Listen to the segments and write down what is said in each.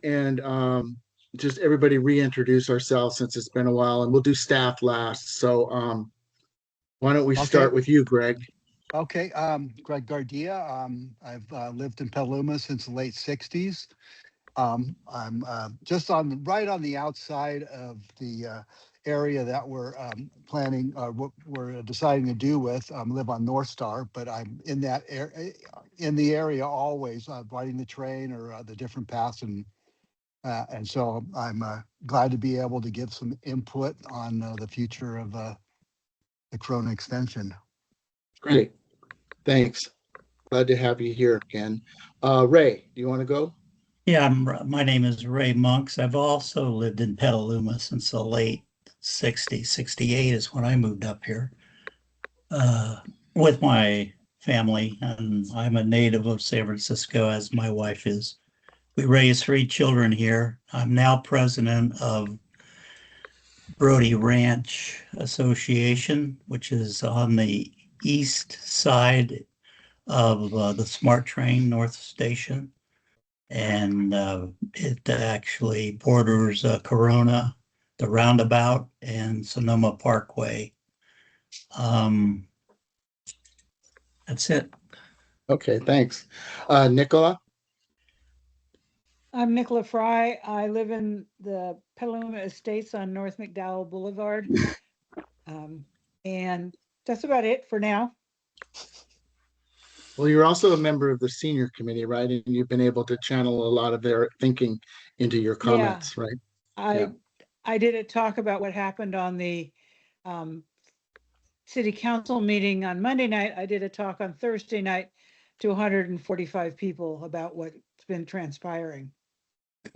and just everybody reintroduce ourselves since it's been a while, and we'll do staff last. So why don't we Okay. start with you, Greg? Okay, Greg Gardia. I've lived in Petaluma since the late '60s. I'm just right on the outside of the area that we're planning, what we're deciding to do with. Live on North Star, but I'm in that in the area always, riding the train or the different paths, and so I'm glad to be able to give some input on the future of the Corona extension. Great, thanks. Glad to have you here, Ken. Ray, do you want to go? Yeah, my name is Ray Monks. I've also lived in Petaluma since the late 60s. 68 is when I moved up here with my family, and I'm a native of San Francisco, as my wife is. We raised 3 children here. I'm now president of Brody Ranch Association, which is on the east side of the SMART train North Station. And it actually borders Corona, the roundabout, and Sonoma Parkway. That's it. Okay, thanks. Nicola? I'm Nicola Fry. I live in the Petaluma Estates on North McDowell Boulevard. And that's about it for now. Well, you're also a member of the senior committee, right? And you've been able to channel a lot of their thinking into your comments, right? I did a talk about what happened on the city council meeting on Monday night. I did a talk on Thursday night to 145 people about what's been transpiring.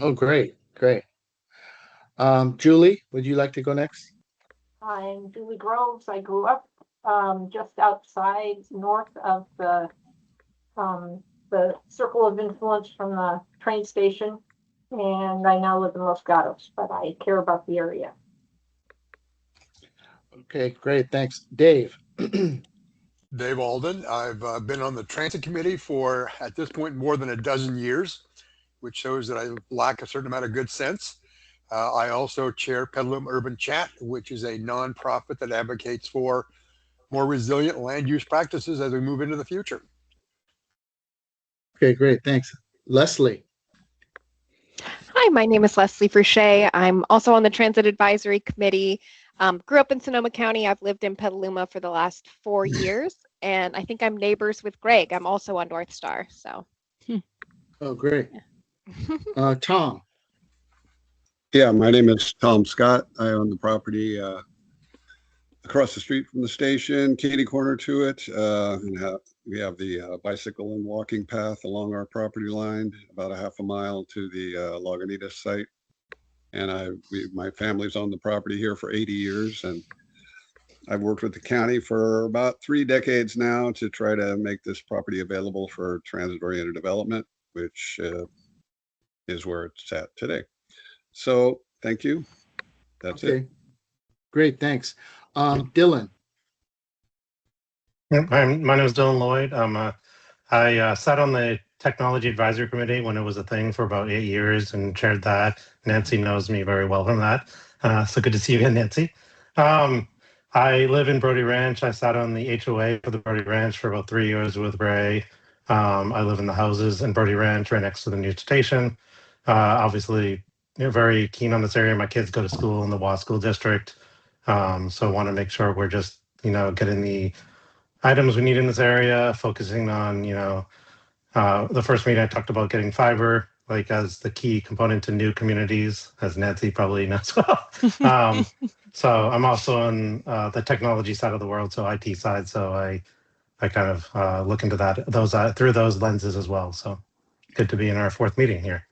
Oh, great, great. Julie, would you like to go next? I'm Julie Groves. I grew up just outside north of the circle of influence from the train station, and I now live in Los Gatos, but I care about the area. Okay, great, thanks. Dave? Dave Alden. I've been on the transit committee for, at this point, more than a dozen years, which shows that I lack a certain amount of good sense. I also chair Petaluma Urban Chat, which is a nonprofit that advocates for more resilient land use practices as we move into the future. Okay, great, thanks. Leslie? Hi, my name is Leslie Verche. I'm also on the Transit Advisory Committee. Grew up in Sonoma County. I've lived in Petaluma for the last 4 years, and I think I'm neighbors with Greg. I'm also on North Star, so. Oh, great. Tom? Yeah, my name is Tom Scott. I own the property across the street from the station, Katie corner to it. And we have the bicycle and walking path along our property line, about a half a mile to the Lagunitas site. And my family's owned the property here for 80 years. And I've worked with the county for about 3 decades now to try to make this property available for transit-oriented development, which is where it's at today. So thank you. That's it. Great, thanks. Dylan? My name is Dylan Lloyd. I sat on the Technology Advisory Committee when it was a thing for about 8 years and chaired that. Nancy knows me very well from that. So good to see you again, Nancy. I live in Brody Ranch. I sat on the HOA for the Brody Ranch for about 3 years with Ray. I live in the houses in Brody Ranch right next to the new station. Obviously, very keen on this area. My kids go to school in the WA School District. So I want to make sure we're just, getting the items we need in this area, focusing on, the first meeting I talked about getting fiber, like as the key component to new communities, as Nancy probably knows well. So I'm also on the technology side of the world, so IT side. So I kind of look into those through those lenses as well. So good to be in our 4th meeting here.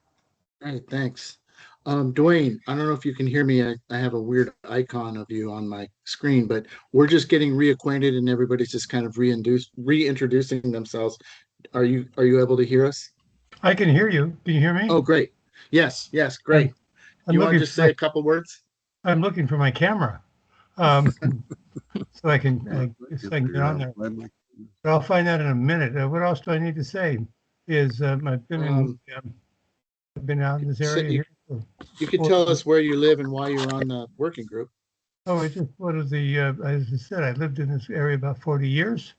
Great, thanks. Dwayne, I don't know if you can hear me. I have a weird icon of you on my screen, but we're just getting reacquainted and everybody's just kind of reintroducing themselves. Are you able to hear us? I can hear you. Can you hear me? Oh, great. Yes, great. You want to just say a couple words? I'm looking for my camera. So I can get on there. But I'll find out in a minute. What else do I need to say? Is I've been in I've been out in this So area here. You could tell us where you live and why you're on the working group. Oh, I just one of the, as I said, I lived in this area about 40 years,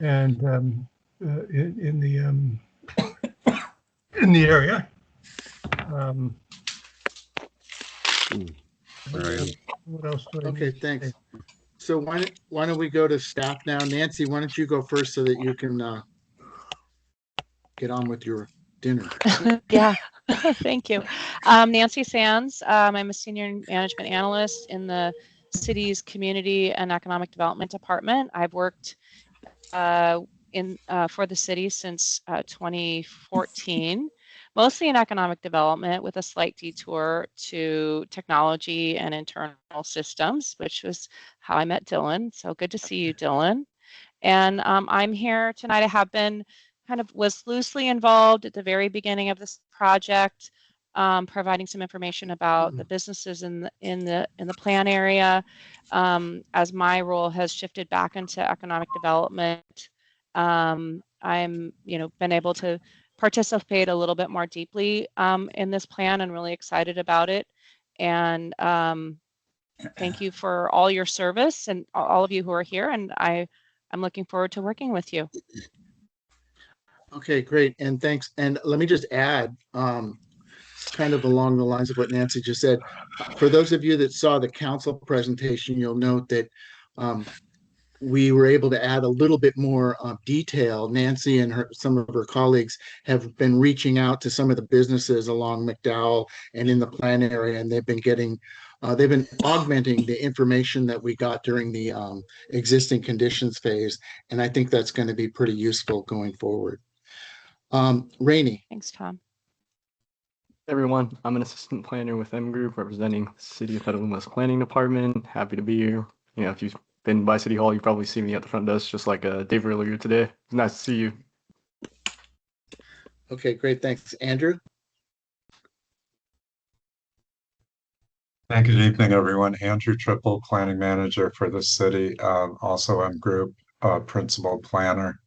and in the area. There I am. What else do I Okay, need to thanks. say? So why don't we go to staff now? Nancy, why don't you go first so that you can get on with your dinner? Yeah, thank you. Nancy Sands. I'm a senior management analyst in the city's community and economic development department. I've worked for the city since 2014, mostly in economic development with a slight detour to technology and internal systems, which was how I met Dylan. So good to see you, Dylan. And I'm here tonight. I have been was loosely involved at the very beginning of this project, providing some information about the businesses in the plan area. As my role has shifted back into economic development, I'm been able to participate a little bit more deeply in this plan and really excited about it. And thank you for all your service and all of you who are here. And I'm looking forward to working with you. Okay, great. And thanks. And let me just add, kind of along the lines of what Nancy just said. For those of you that saw the council presentation, you'll note that we were able to add a little bit more detail. Nancy and some of her colleagues have been reaching out to some of the businesses along McDowell and in the plan area, and they've been augmenting the information that we got during the existing conditions phase. And I think that's going to be pretty useful going forward. Rainey. Thanks, Tom. Everyone, I'm an assistant planner with M Group representing the City of Petaluma's planning department. Happy to be here. You know, if you've been by City Hall, you probably see me at the front desk, just like Dave earlier today. It's nice to see you. Okay, great. Thanks. Andrew? Thank you. Good evening, everyone. Andrew Triple, planning manager for the city, also M Group principal planner.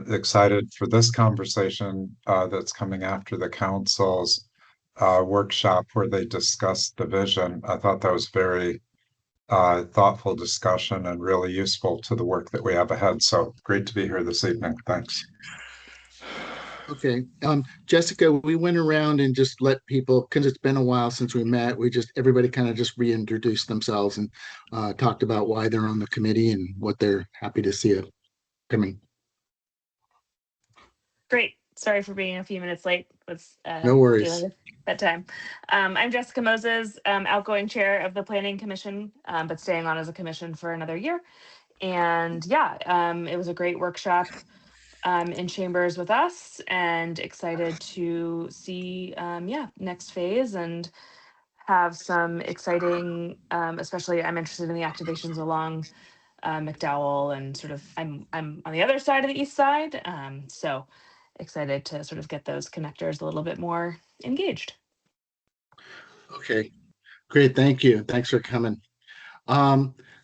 Excited for this conversation that's coming after the council's workshop where they discussed the vision. I thought that was very thoughtful discussion and really useful to the work that we have ahead. So great to be here this evening. Thanks. Okay. Jessica, we went around and just let people, because it's been a while since we met, everybody kind of just reintroduced themselves and talked about why they're on the committee and what they're happy to see coming. Great. Sorry for being a few minutes late. No worries. Dealing with bedtime. I'm Jessica Moses, outgoing chair of the Planning Commission, but staying on as a commission for another year. And yeah, it was a great workshop in chambers with us, and excited to see next phase and have some exciting, especially I'm interested in the activations along McDowell and sort of I'm on the other side of the east side. So excited to sort of get those connectors a little bit more engaged. Okay, great. Thank you. Thanks for coming.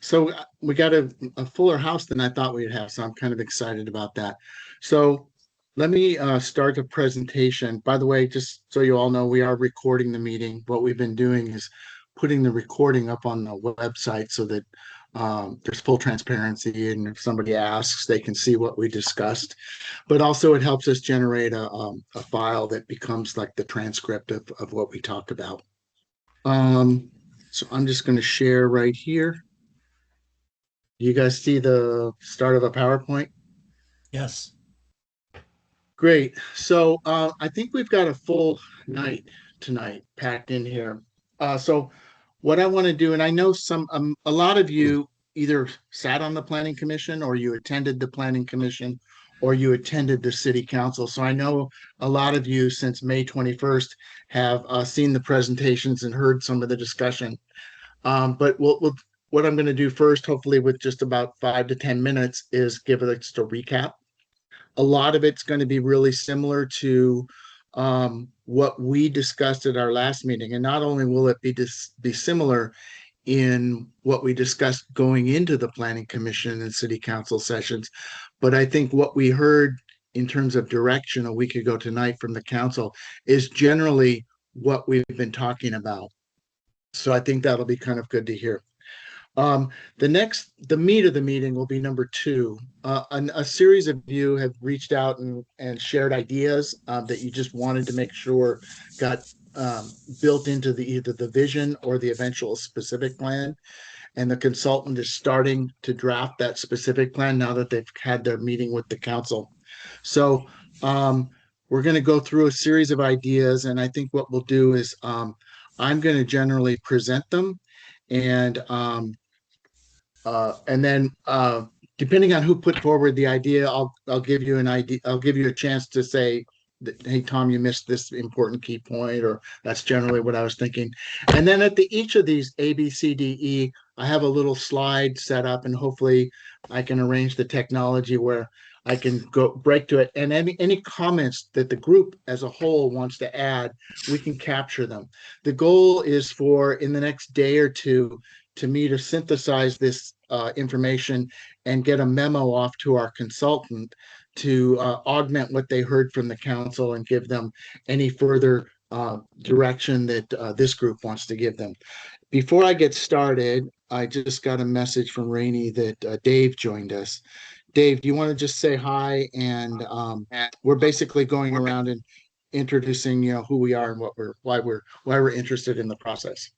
So we got a fuller house than I thought we'd have, so I'm kind of excited about that. So let me start the presentation. By the way, just so you all know, we are recording the meeting. What we've been doing is putting the recording up on the website so that there's full transparency, and if somebody asks, they can see what we discussed. But also it helps us generate a file that becomes like the transcript of what we talked about. So I'm just going to share right here. You guys see the start of a PowerPoint? Yes. Great. So I think we've got a full night tonight packed in here. So what I want to do, and I know a lot of you either sat on the planning commission, or you attended the planning commission, or you attended the city council. So I know a lot of you since May 21st have seen the presentations and heard some of the discussion. But what I'm going to do first, hopefully with just about 5 to 10 minutes, is give it just a recap. A lot of it's going to be really similar to what we discussed at our last meeting. And not only will it be similar in what we discussed going into the planning commission and city council sessions, but I think what we heard in terms of direction a week ago tonight from the council is generally what we've been talking about. So I think that'll be kind of good to hear. The meat of the meeting will be number 2. A series of you have reached out and shared ideas that you just wanted to make sure got built into either the vision or the eventual specific plan. And the consultant is starting to draft that specific plan now that they've had their meeting with the council. So we're going to go through a series of ideas, and I think what we'll do is I'm going to generally present them, and then depending on who put forward the idea, I'll give you an idea. I'll give you a chance to say that, hey, Tom, you missed this important key point, or that's generally what I was thinking. And then at each of these A, B, C, D, E, I have a little slide set up, and hopefully I can arrange the technology where I can go break to it. And any comments that the group as a whole wants to add, we can capture them. The goal is for in the next day or two to me to synthesize this information and get a memo off to our consultant to augment what they heard from the council and give them any further direction that this group wants to give them. Before I get started, I just got a message from Rainey that Dave joined us. Dave, do you want to just say hi? And we're basically going around and introducing, who we are and why we're interested in the process.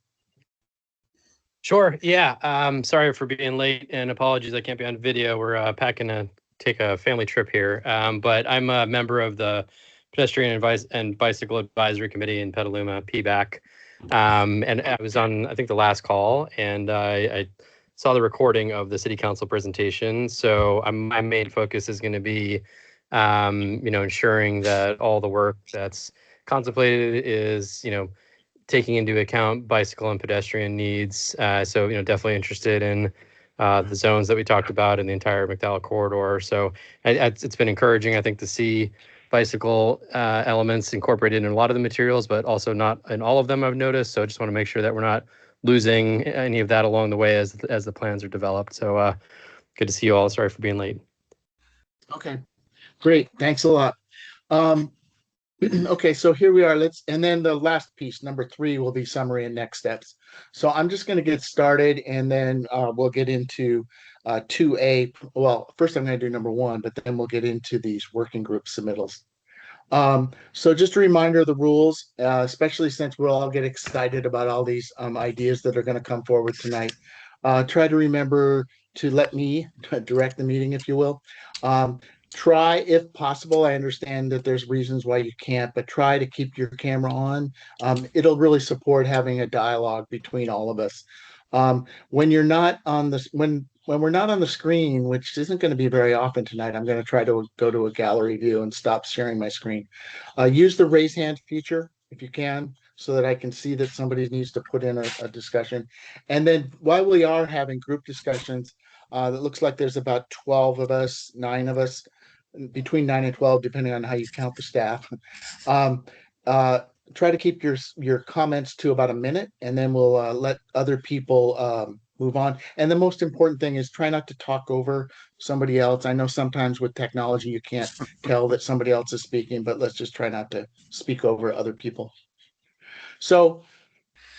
Sure. Yeah. Sorry for being late, and apologies I can't be on video. We're packing to take a family trip here. But I'm a member of the Pedestrian and Bicycle Advisory Committee in Petaluma, PBAC. And I was on, I think, the last call, and I saw the recording of the city council presentation. So my main focus is going to be, ensuring that all the work that's contemplated is, taking into account bicycle and pedestrian needs. So, definitely interested in the zones that we talked about in the entire McDowell corridor. So it's been encouraging, I think, to see bicycle elements incorporated in a lot of the materials, but also not in all of them, I've noticed. So I just want to make sure that we're not losing any of that along the way as the plans are developed. So good to see you all. Sorry for being late. Okay, great. Thanks a lot. Okay, so here we are. And then the last piece, number 3, will be summary and next steps. So I'm just going to get started, and then we'll get into 2A. Well, first I'm going to do number 1, but then we'll get into these working group submittals. So just a reminder of the rules, especially since we'll all get excited about all these ideas that are going to come forward tonight. Try to remember to let me direct the meeting, if you will. Try, if possible, I understand that there's reasons why you can't, but try to keep your camera on. It'll really support having a dialogue between all of us. When you're not on the when we're not on the screen, which isn't going to be very often tonight, I'm going to try to go to a gallery view and stop sharing my screen. Use the raise hand feature if you can, so that I can see that somebody needs to put in a discussion. And then while we are having group discussions, it looks like there's about 12 of us, 9 of us, between 9 and 12, depending on how you count the staff. Try to keep your comments to about a minute, and then we'll let other people move on. And the most important thing is try not to talk over somebody else. I know sometimes with technology you can't tell that somebody else is speaking, but let's just try not to speak over other people. So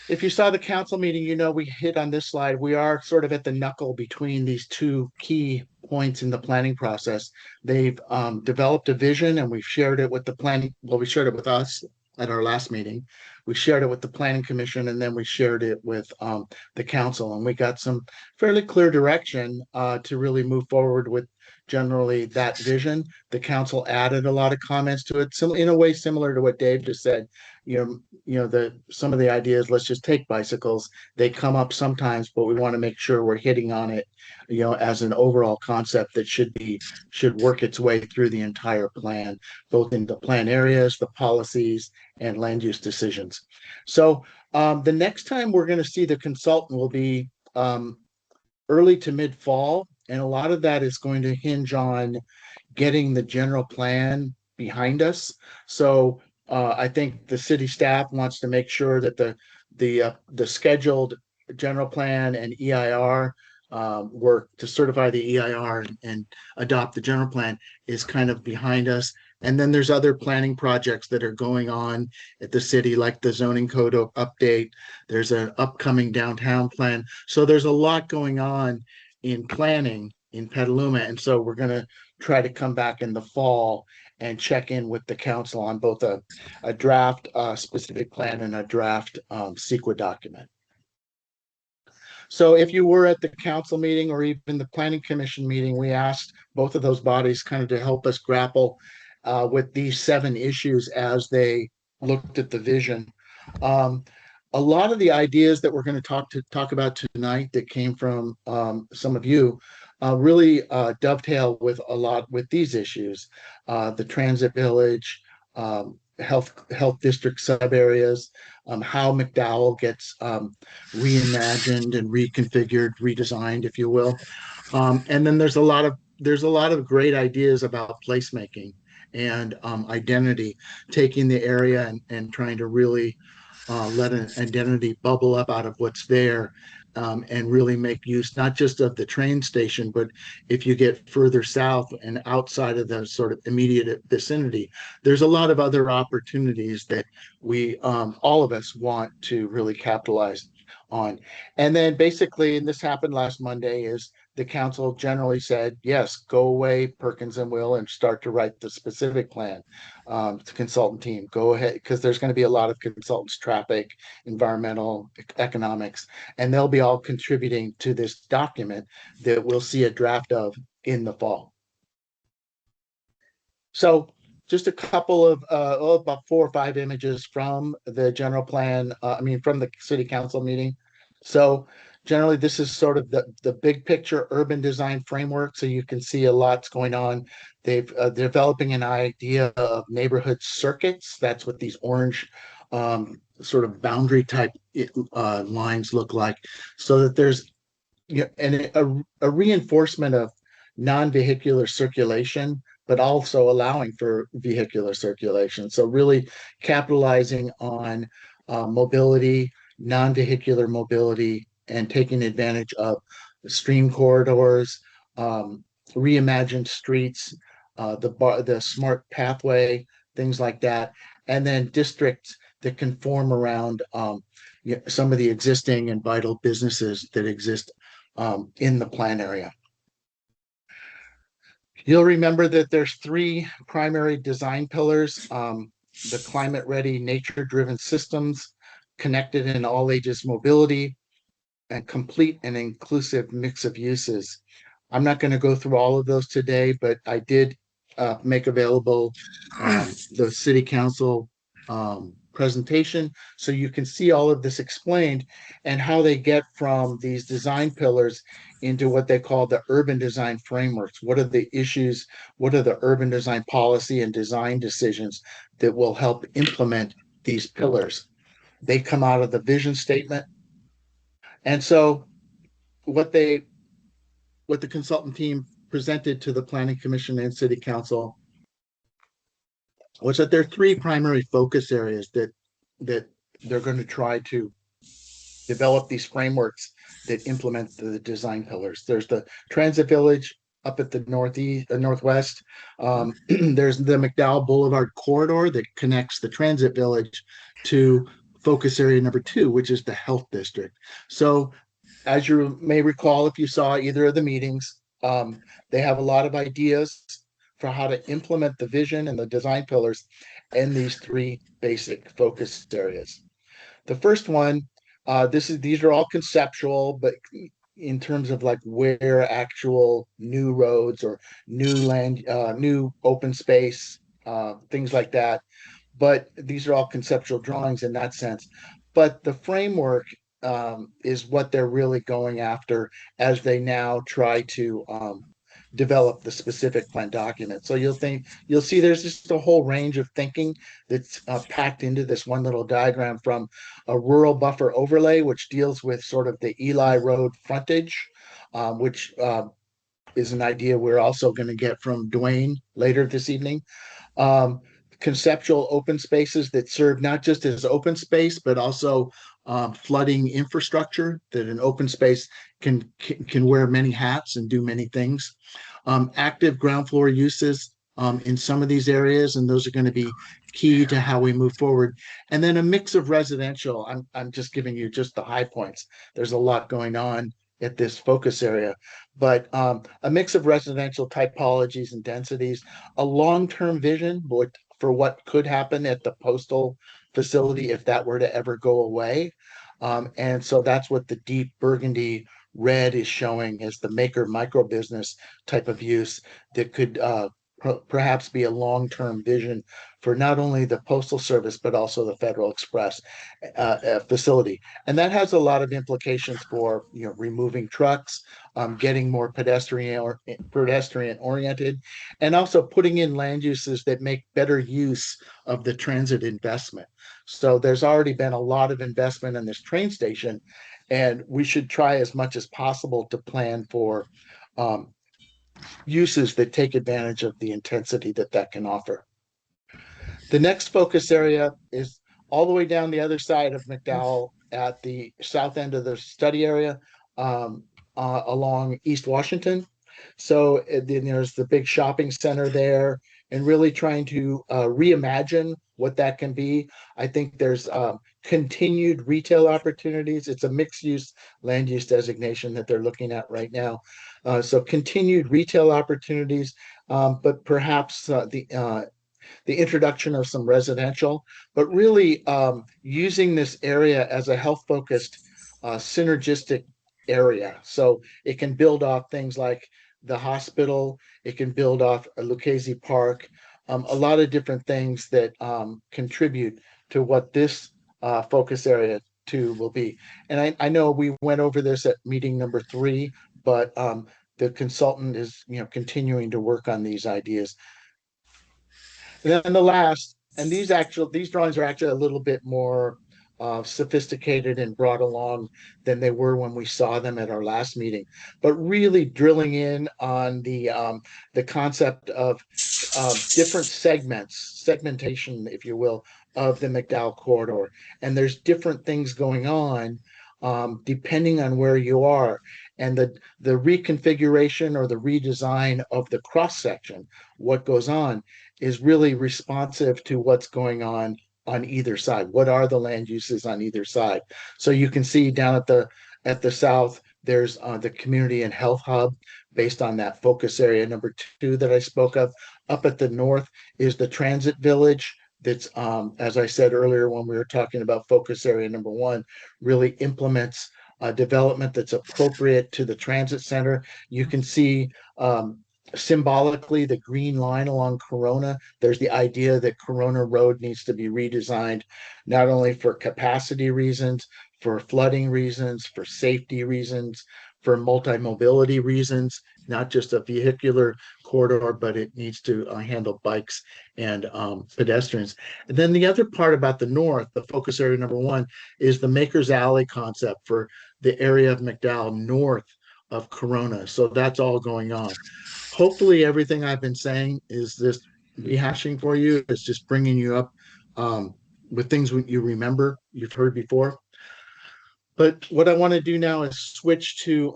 if you saw the council meeting, we hit on this slide. We are sort of at the knuckle between these 2 key points in the planning process. They've developed a vision, and we've shared it with the planning. Well, we shared it with us at our last meeting. We shared it with the planning commission, and then we shared it with the council, and we got some fairly clear direction to really move forward with generally that vision. The council added a lot of comments to it, in a way similar to what Dave just said. Some of the ideas, let's just take bicycles. They come up sometimes, but we want to make sure we're hitting on it, as an overall concept that should work its way through the entire plan, both in the plan areas, the policies, and land use decisions. So the next time we're going to see the consultant will be early to mid fall. And a lot of that is going to hinge on getting the general plan behind us. So I think the city staff wants to make sure that the scheduled general plan and EIR work to certify the EIR and adopt the general plan is kind of behind us. And then there's other planning projects that are going on at the city, like the zoning code update. There's an upcoming downtown plan. So there's a lot going on in planning in Petaluma. And so we're going to try to come back in the fall and check in with the council on both a draft specific plan and a draft CEQA document. So if you were at the council meeting or even the planning commission meeting, we asked both of those bodies kind of to help us grapple with these 7 issues as they looked at the vision. A lot of the ideas that we're going to talk about tonight that came from some of you really dovetail with a lot with these issues. The transit village, health district sub areas, how McDowell gets reimagined and reconfigured, redesigned, if you will. And then there's a lot of great ideas about placemaking and identity, taking the area and trying to really let an identity bubble up out of what's there, and really make use not just of the train station, but if you get further south and outside of the sort of immediate vicinity, there's a lot of other opportunities that we, all of us, want to really capitalize on. And then basically, and this happened last Monday, is the council generally said, yes, go away, Perkins and Will, and start to write the specific plan. The consultant team, go ahead, because there's going to be a lot of consultants, traffic, environmental, economics, and they'll be all contributing to this document that we'll see a draft of in the fall. So just a couple of about 4 or 5 images from the general plan, from the city council meeting. So generally, this is sort of the big picture urban design framework. So you can see a lot's going on. They're developing an idea of neighborhood circuits. That's what these orange sort of boundary type lines look like. So that there's a reinforcement of non-vehicular circulation, but also allowing for vehicular circulation. So really capitalizing on mobility, non-vehicular mobility, and taking advantage of the stream corridors, reimagined streets, the smart pathway, things like that, and then districts that can form around some of the existing and vital businesses that exist in the plan area. You'll remember that there's 3 primary design pillars: the climate-ready, nature-driven systems, connected and all ages mobility, and complete and inclusive mix of uses. I'm not going to go through all of those today, but I did make available the city council presentation, so you can see all of this explained and how they get from these design pillars into what they call the urban design frameworks. What are the issues? What are the urban design policy and design decisions that will help implement these pillars? They come out of the vision statement. And so what the consultant team presented to the planning commission and city council was that there are 3 primary focus areas that they're going to try to develop these frameworks that implement the design pillars. There's the transit village up at the northwest. There's the McDowell Boulevard corridor that connects the transit village to focus area number 2, which is the health district. So as you may recall, if you saw either of the meetings, they have a lot of ideas for how to implement the vision and the design pillars in these 3 basic focus areas. The first one, these are all conceptual, but in terms of like where actual new roads or new land, new open space, things like that. But these are all conceptual drawings in that sense. But the framework is what they're really going after as they now try to develop the specific plan document. So you'll see there's just a whole range of thinking that's packed into this one little diagram, from a rural buffer overlay, which deals with sort of the Eli Road frontage, which is an idea we're also going to get from Dwayne later this evening. Conceptual open spaces that serve not just as open space, but also flooding infrastructure, that an open space can wear many hats and do many things. Active ground floor uses in some of these areas, and those are going to be key to how we move forward. And then a mix of residential. I'm just giving you just the high points. There's a lot going on at this focus area, but a mix of residential typologies and densities, a long-term vision for what could happen at the postal facility if that were to ever go away. And so that's what the deep burgundy red is showing as the maker micro business type of use that could perhaps be a long-term vision for not only the Postal Service, but also the Federal Express facility. And that has a lot of implications for, removing trucks, getting more pedestrian oriented, and also putting in land uses that make better use of the transit investment. So there's already been a lot of investment in this train station, and we should try as much as possible to plan for uses that take advantage of the intensity that can offer. The next focus area is all the way down the other side of McDowell at the south end of the study area along East Washington. So then there's the big shopping center there, and really trying to reimagine what that can be. I think there's continued retail opportunities. It's a mixed use land use designation that they're looking at right now. So continued retail opportunities, but perhaps the introduction of some residential, but really using this area as a health focused synergistic area. So it can build off things like the hospital, it can build off Lucchese Park, a lot of different things that contribute to what this focus area 2 will be. And I know we went over this at meeting number 3, but the consultant is continuing to work on these ideas. And then the last, and these drawings are actually a little bit more sophisticated and brought along than they were when we saw them at our last meeting, but really drilling in on the concept of different segmentation, if you will, of the McDowell corridor. And there's different things going on depending on where you are. And the reconfiguration or the redesign of the cross section, what goes on, is really responsive to what's going on either side. What are the land uses on either side? So you can see down at the south, there's the community and health hub based on that focus area number 2 that I spoke of. Up at the north is the transit village that's, as I said earlier when we were talking about focus area number 1, really implements development that's appropriate to the transit center. You can see symbolically the green line along Corona. There's the idea that Corona Road needs to be redesigned, not only for capacity reasons, for flooding reasons, for safety reasons, for multi-mobility reasons, not just a vehicular corridor, but it needs to handle bikes and pedestrians. And then the other part about the north, the focus area number 1, is the Maker's Alley concept for the area of McDowell north of Corona. So that's all going on. Hopefully everything I've been saying is just rehashing for you. It's just bringing you up with things you remember, you've heard before. But what I want to do now is switch to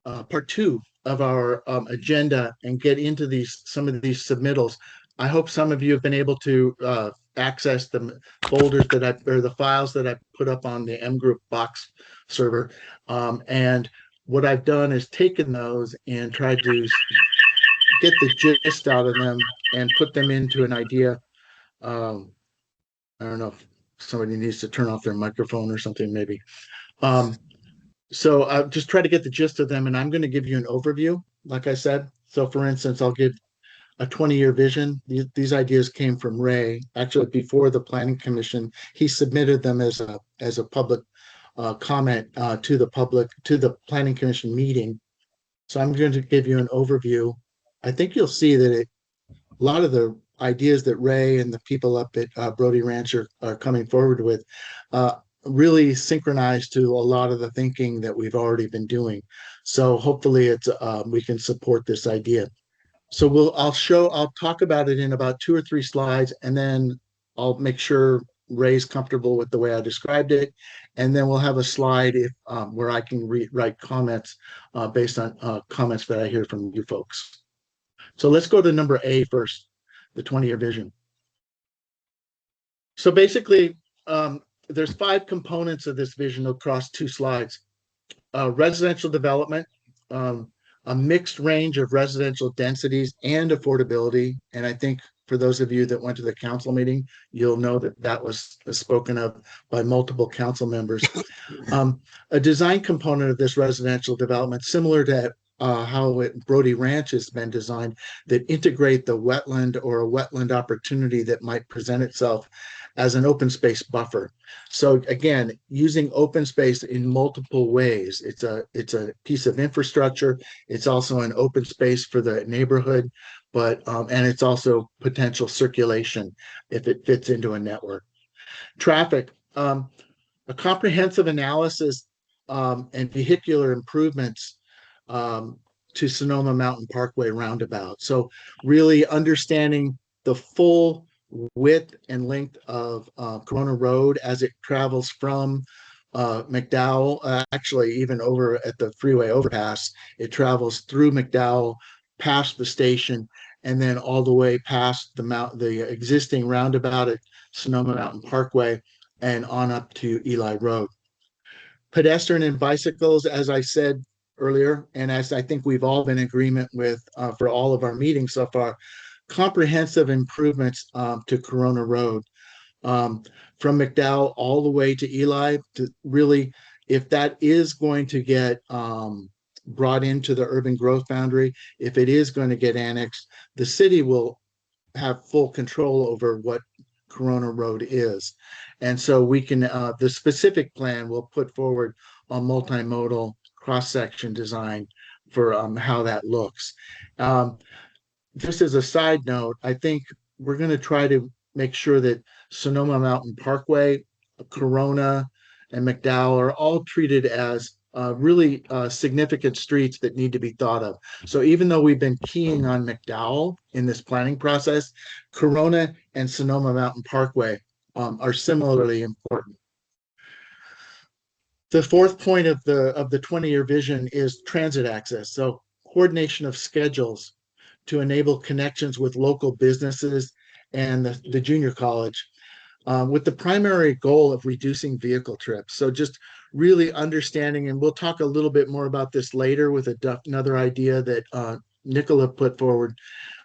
part 2 of our agenda and get into some of these submittals. I hope some of you have been able to access the folders the files that I put up on the M Group box server. And what I've done is taken those and tried to get the gist out of them and put them into an idea. I don't know if somebody needs to turn off their microphone or something, maybe. So I'll just try to get the gist of them, and I'm going to give you an overview, like I said. So for instance, I'll give a 20-year vision. These ideas came from Ray, actually before the Planning Commission. He submitted them as a public comment to the Planning Commission meeting. So I'm going to give you an overview. I think you'll see that a lot of the ideas that Ray and the people up at Brody Ranch are coming forward with really synchronized to a lot of the thinking that we've already been doing. So hopefully we can support this idea. So I'll talk about it in about 2 or 3 slides, and then I'll make sure Ray's comfortable with the way I described it. And then we'll have a slide if where I can write comments based on comments that I hear from you folks. So let's go to number A first, the 20-year vision. So basically, there's 5 components of this vision across 2 slides. Residential development, a mixed range of residential densities and affordability. And I think for those of you that went to the council meeting, you'll know that that was spoken of by multiple council members. A design component of this residential development, similar to how Brody Ranch has been designed, that integrate the wetland or a wetland opportunity that might present itself as an open space buffer. So again, using open space in multiple ways. It's a piece of infrastructure. It's also an open space for the neighborhood, but and it's also potential circulation if it fits into a network. Traffic, a comprehensive analysis and vehicular improvements to Sonoma Mountain Parkway roundabout. So really understanding the full width and length of Corona Road as it travels from McDowell, actually even over at the freeway overpass. It travels through McDowell, past the station, and then all the way past the existing roundabout at Sonoma Mountain Parkway and on up to Eli Road. Pedestrian and bicycles, as I said earlier, and as I think we've all been in agreement with for all of our meetings so far, comprehensive improvements to Corona Road from McDowell all the way to Eli. To really, if that is going to get brought into the urban growth boundary, if it is going to get annexed, the city will have full control over what Corona Road is. And so we can, the specific plan will put forward a multimodal cross-section design for how that looks. Just as a side note, I think we're going to try to make sure that Sonoma Mountain Parkway, Corona, and McDowell are all treated as really significant streets that need to be thought of. So even though we've been keying on McDowell in this planning process, Corona and Sonoma Mountain Parkway are similarly important. The fourth point of the 20-year vision is transit access. So coordination of schedules to enable connections with local businesses and the junior college with the primary goal of reducing vehicle trips. So just really understanding, and we'll talk a little bit more about this later with another idea that Nicola put forward,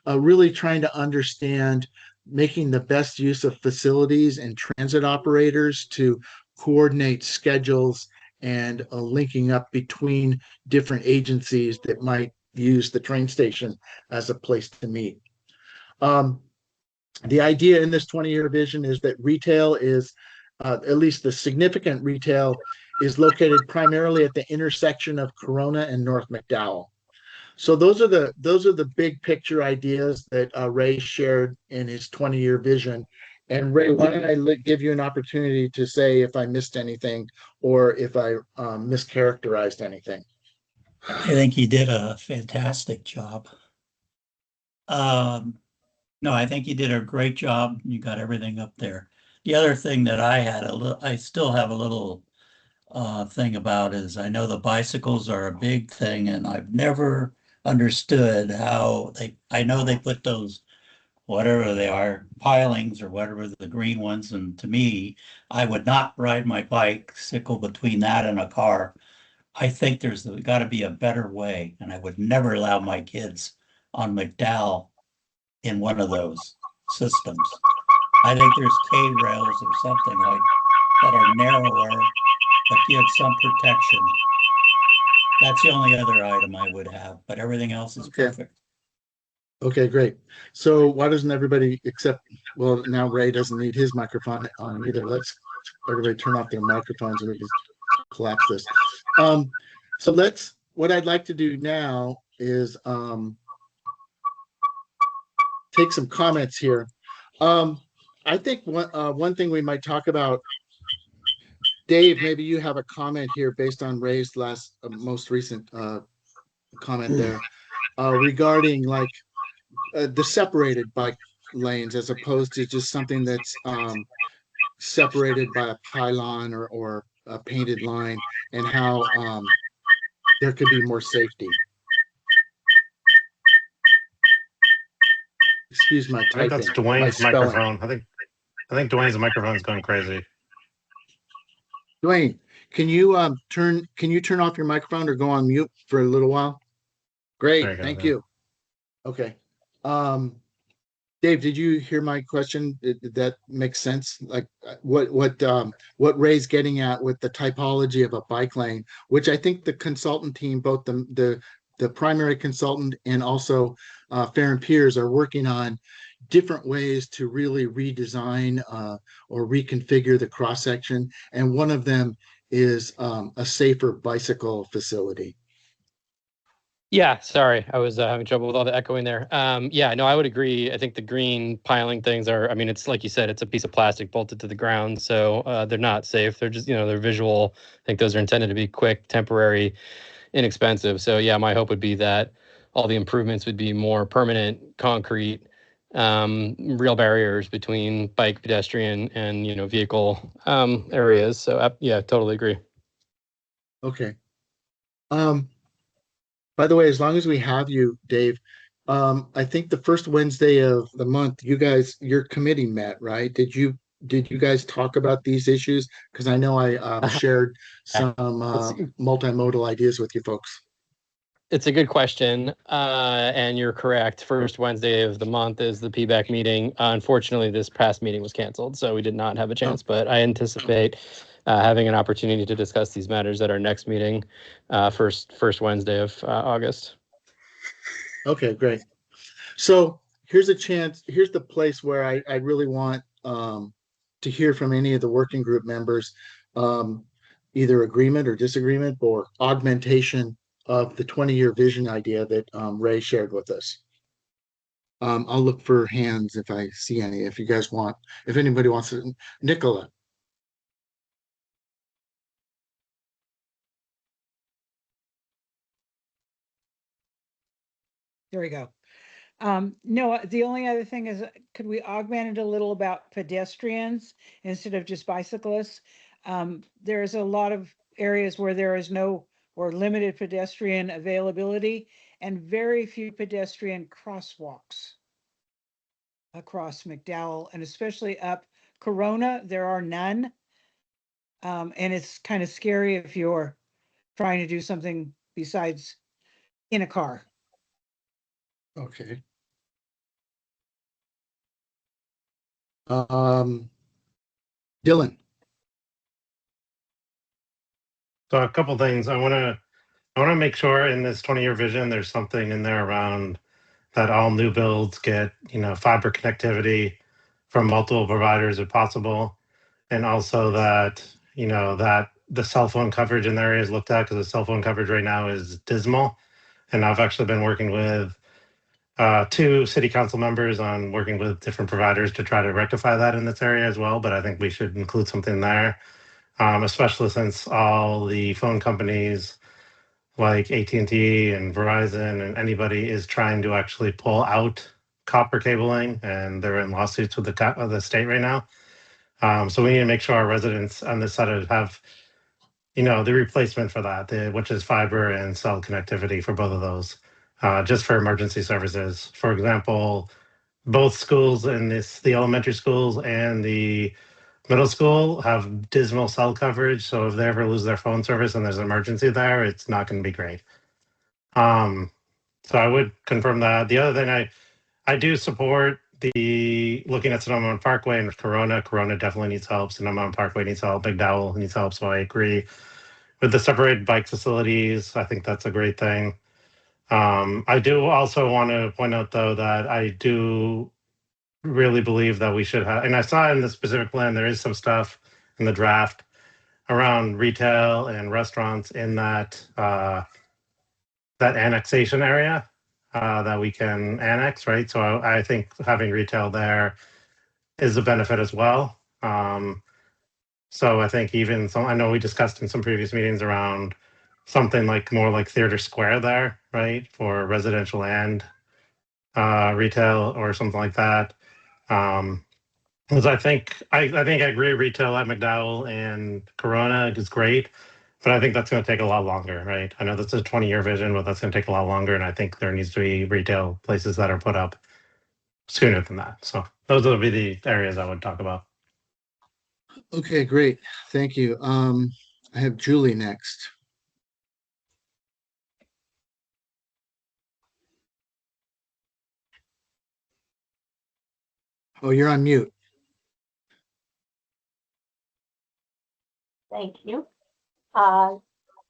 really trying to understand making the best use of facilities and transit operators to coordinate schedules and linking up between different agencies that might use the train station as a place to meet. The idea in this 20-year vision is that retail is, at least the significant retail, is located primarily at the intersection of Corona and North McDowell. So those are the big picture ideas that Ray shared in his 20-year vision. And Ray, why don't I give you an opportunity to say if I missed anything or if I mischaracterized anything. I think you did a fantastic job. No, I think you did a great job. You got everything up there. The other thing that I still have a little thing about is I know the bicycles are a big thing, and I've never understood how I know they put those, whatever they are, pilings or whatever, the green ones. And to me, I would not ride my bicycle between that and a car. I think there's got to be a better way, and I would never allow my kids on McDowell in one of those systems. I think there's K-rails or something like that are narrower, but give some protection. That's the only other item I would have, but everything else is perfect. Okay, great. So why doesn't everybody well, now Ray doesn't need his microphone on either. Let's everybody turn off their microphones and we can collapse this. So what I'd like to do now is take some comments here. I think one thing we might talk about, Dave, maybe you have a comment here based on Ray's most recent comment there regarding like the separated bike lanes as opposed to just something that's separated by a pylon or a painted line, and how there could be more safety. Excuse my I think typing, that's my Dwayne's spelling. microphone. I think Dwayne's microphone's going crazy. Dwayne, can you turn off your microphone or go on mute for a little while? Great, There you go, thank yeah. you. Okay. Dave, did you hear my question? Did that make sense? Like what Ray's getting at with the typology of a bike lane, which I think the consultant team, both the primary consultant and also Fair and Peers, are working on different ways to really redesign or reconfigure the cross section, and one of them is a safer bicycle facility. Yeah, sorry, I was having trouble with all the echoing there. Yeah, no, I would agree. I think the green piling things are, I mean, it's like you said, it's a piece of plastic bolted to the ground, so they're not safe. They're just, they're visual. I think those are intended to be quick, temporary, inexpensive. So yeah, my hope would be that all the improvements would be more permanent, concrete, real barriers between bike, pedestrian, and vehicle areas. So yeah, totally agree. Okay. By the way, as long as we have you, Dave, I think the first Wednesday of the month, your committee met, right? Did you guys talk about these issues? Because I know I shared some multimodal ideas with you folks. It's a good question, and you're correct. First Wednesday of the month is the PBAC meeting. Unfortunately, this past meeting was canceled, so we did not have a chance, but I anticipate having an opportunity to discuss these matters at our next meeting, first Wednesday of August. Okay, great. So here's the place where I really want to hear from any of the working group members, either agreement or disagreement or augmentation of the 20-year vision idea that Ray shared with us. I'll look for hands if I see any, if anybody wants to. Nicola. There we go. No, the only other thing is, could we augment it a little about pedestrians instead of just bicyclists? There's a lot of areas where there is no or limited pedestrian availability and very few pedestrian crosswalks across McDowell, and especially up Corona, there are none. And it's kind of scary if you're trying to do something besides in a car. Okay. Dylan. So a couple things. I want to make sure in this 20-year vision there's something in there around that all new builds get fiber connectivity from multiple providers if possible, and also that that the cell phone coverage in the area is looked at, because the cell phone coverage right now is dismal. And I've actually been working with 2 city council members on working with different providers to try to rectify that in this area as well. But I think we should include something there, especially since all the phone companies like AT&T and Verizon and anybody is trying to actually pull out copper cabling, and they're in lawsuits with the state right now. So we need to make sure our residents on this side have the replacement for that, which is fiber and cell connectivity for both of those, just for emergency services. For example, both schools in the elementary schools and the middle school have dismal cell coverage. So if they ever lose their phone service and there's an emergency there, it's not going to be great. So I would confirm that. The other thing, I do support the looking at Sonoma Parkway and Corona. Corona definitely needs help. Sonoma Parkway needs help. McDowell needs help. So I agree with the separated bike facilities. I think that's a great thing. I do also want to point out, though, that I do really believe that we should have, and I saw in the specific plan, there is some stuff in the draft around retail and restaurants in that that annexation area that we can annex, right? So I think having retail there is a benefit as well. So I think I know we discussed in some previous meetings around something like more like Theater Square there, right? For residential and retail or something like that. Because I think I agree. Retail at McDowell and Corona is great, but I think that's going to take a lot longer, right? I know that's a 20-year vision, but that's going to take a lot longer, and I think there needs to be retail places that are put up sooner than that. So those would be the areas I would talk about. Okay, great. Thank you. I have Julie next. Oh, you're on mute. Thank you.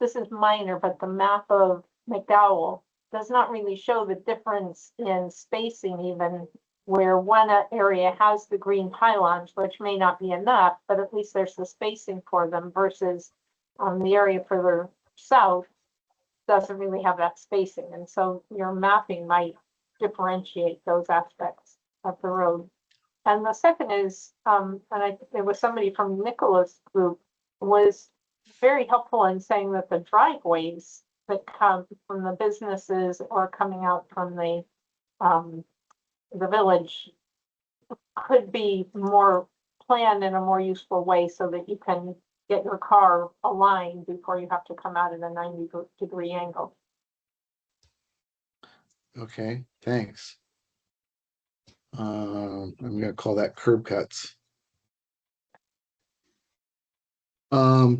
This is minor, but the map of McDowell does not really show the difference in spacing, even where one area has the green pylons, which may not be enough, but at least there's the spacing for them, versus the area further south doesn't really have that spacing. And so your mapping might differentiate those aspects of the road. And the second is, there was somebody from Nicola's group was very helpful in saying that the driveways that come from the businesses or coming out from the village could be more planned in a more useful way so that you can get your car aligned before you have to come out at a 90-degree angle. Okay, thanks. I'm gonna call that curb cuts.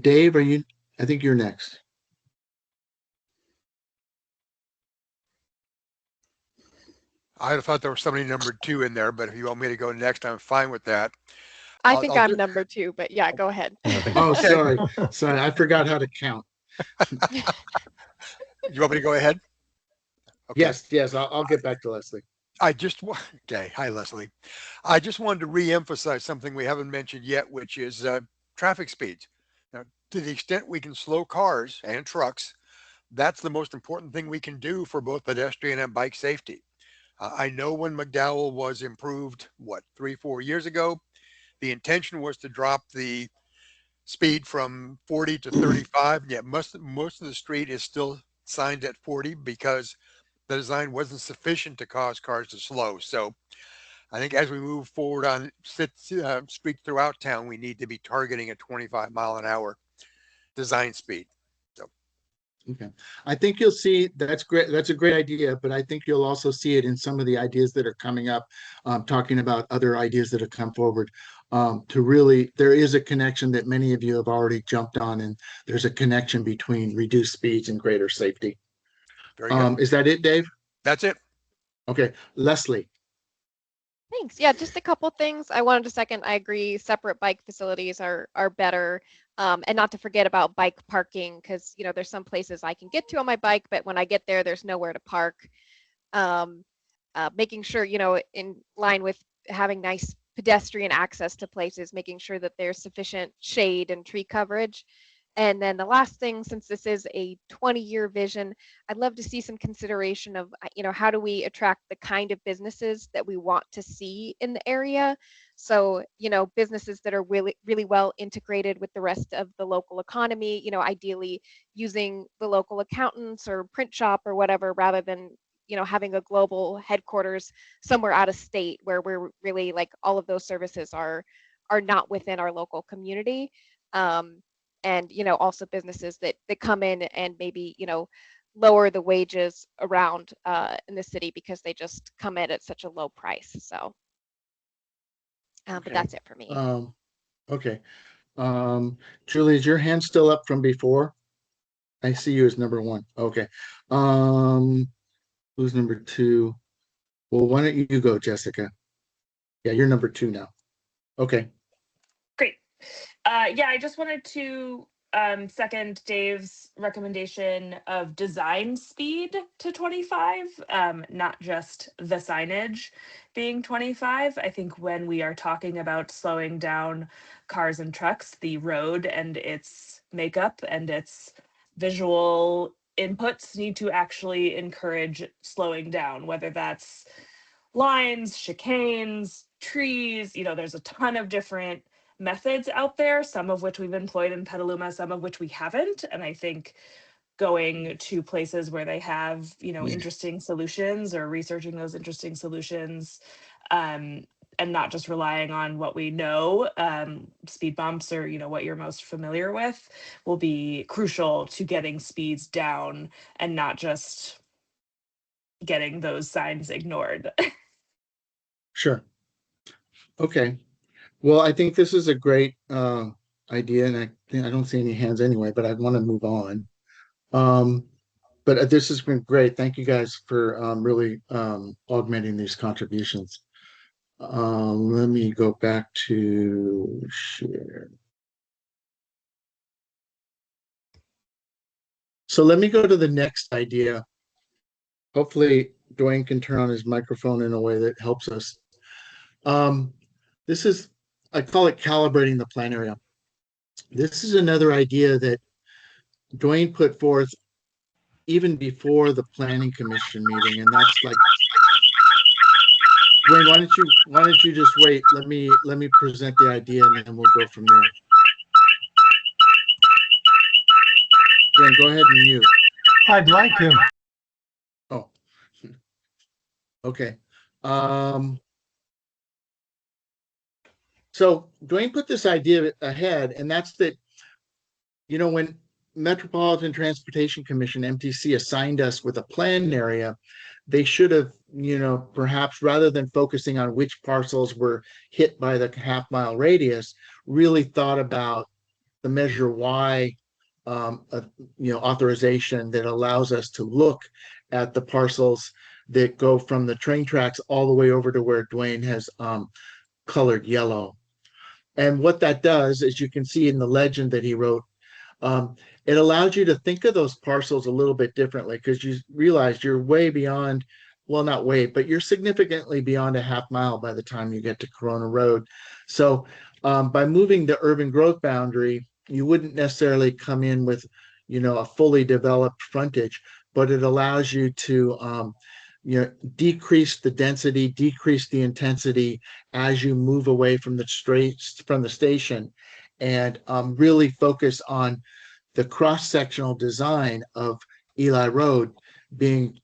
Dave, I think you're next. I'd have thought there was somebody number 2 in there, but if you want me to go next, I'm fine with that. I think I'm number 2, but yeah, go ahead. Oh, sorry. Sorry, I forgot how to count. You want me to go ahead? Okay. Yes, I'll get back to Leslie. Okay. Hi, Leslie. I just wanted to re-emphasize something we haven't mentioned yet, which is traffic speeds. Now, to the extent we can slow cars and trucks, that's the most important thing we can do for both pedestrian and bike safety. I know when McDowell was improved, 3-4 years ago, the intention was to drop the speed from 40 to 35, and yet most of the street is still signed at 40 because the design wasn't sufficient to cause cars to slow. So I think as we move forward on streets throughout town, we need to be targeting a 25-mile-an-hour design speed. So. Okay, I think you'll see that's great. That's a great idea, but I think you'll also see it in some of the ideas that are coming up, talking about other ideas that have come forward. To really, there is a connection that many of you have already jumped on, and there's a connection between reduced speeds and greater safety. Very good. Is that it, Dave? That's it. Okay, Leslie. Thanks. Yeah, just a couple things. I wanted to second, I agree, separate bike facilities are better. And not to forget about bike parking, because there's some places I can get to on my bike, but when I get there, there's nowhere to park. Making sure, in line with having nice pedestrian access to places, making sure that there's sufficient shade and tree coverage. And then the last thing, since this is a 20-year vision, I'd love to see some consideration of, how do we attract the kind of businesses that we want to see in the area? So, businesses that are really, really well integrated with the rest of the local economy, ideally using the local accountants or print shop or whatever, rather than, having a global headquarters somewhere out of state where we're really like all of those services are not within our local community. And also businesses that come in and maybe lower the wages around in the city because they just come in at such a low price. So but that's it for me. Okay. Julie, is your hand still up from before? I see you as number 1. Okay. Who's number 2? Well, why don't you go, Jessica? Yeah, you're number 2 now. Okay. Great. Yeah, I just wanted to second Dave's recommendation of design speed to 25, not just the signage being 25. I think when we are talking about slowing down cars and trucks, the road and its makeup and its visual inputs need to actually encourage slowing down, whether that's lines, chicanes, trees. There's a ton of different methods out there, some of which we've employed in Petaluma, some of which we haven't. And I think going to places where they have, interesting solutions or researching those interesting solutions and not just relying on what we know, speed bumps or, what you're most familiar with will be crucial to getting speeds down and not just getting those signs ignored. Sure. Okay. Well, I think this is a great idea, and I don't see any hands anyway, but I want to move on. But this has been great. Thank you guys for really augmenting these contributions. Let me go back to share. So let me go to the next idea. Hopefully Dwayne can turn on his microphone in a way that helps us. This is, I call it calibrating the plan area. This is another idea that Dwayne put forth even before the planning commission meeting, and that's like, Dwayne, why don't you just wait? Let me present the idea, and then we'll go from there. Dwayne, go ahead and mute. I'd like to. Oh, okay. So Dwayne put this idea ahead, and that's that, when Metropolitan Transportation Commission, MTC, assigned us with a planned area, they should have, perhaps rather than focusing on which parcels were hit by the half-mile radius, really thought about the Measure Y authorization that allows us to look at the parcels that go from the train tracks all the way over to where Dwayne has colored yellow. And what that does, as you can see in the legend that he wrote, it allows you to think of those parcels a little bit differently, because you realize you're way beyond, well, not way, but you're significantly beyond a half mile by the time you get to Corona Road. So by moving the urban growth boundary, you wouldn't necessarily come in with, a fully developed frontage, but it allows you to decrease the density, decrease the intensity as you move away from the station, and really focus on the cross-sectional design of Eli Road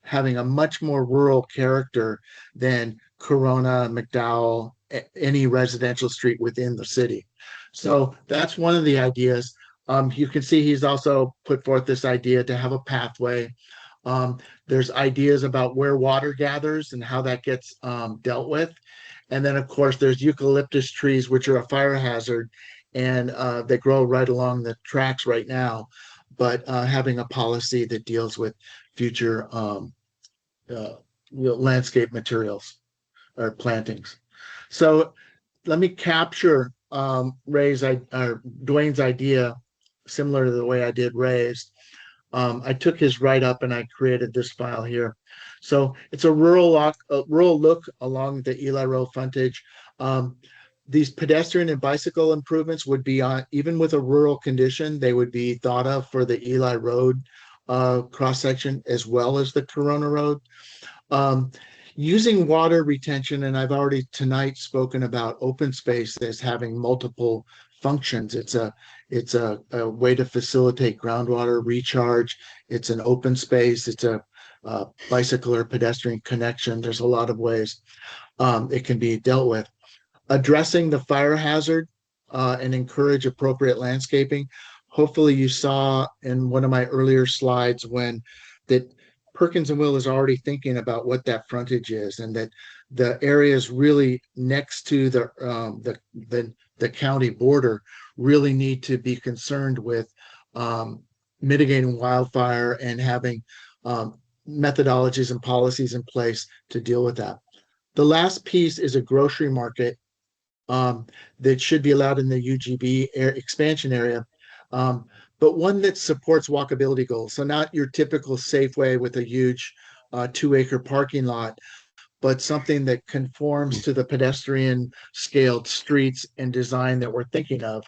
having a much more rural character than Corona, McDowell, any residential street within the city. So that's one of the ideas. You can see he's also put forth this idea to have a pathway. There's ideas about where water gathers and how that gets dealt with. And then, of course, there's eucalyptus trees, which are a fire hazard, and they grow right along the tracks right now. But having a policy that deals with future landscape materials or plantings. So let me capture Dwayne's idea, similar to the way I did Ray's. I took his write-up and I created this file here. So it's a rural look along the Eli Road frontage. These pedestrian and bicycle improvements would be on, even with a rural condition, they would be thought of for the Eli Road cross-section as well as the Corona Road. Using water retention, and I've already tonight spoken about open space as having multiple functions. It's a way to facilitate groundwater recharge. It's an open space. It's a bicycle or pedestrian connection. There's a lot of ways it can be dealt with. Addressing the fire hazard and encourage appropriate landscaping. Hopefully you saw in one of my earlier slides that Perkins and Will is already thinking about what that frontage is, and that the areas really next to the county border really need to be concerned with mitigating wildfire and having methodologies and policies in place to deal with that. The last piece is a grocery market that should be allowed in the UGB expansion area, but one that supports walkability goals. So not your typical Safeway with a huge 2-acre parking lot, but something that conforms to the pedestrian scaled streets and design that we're thinking of.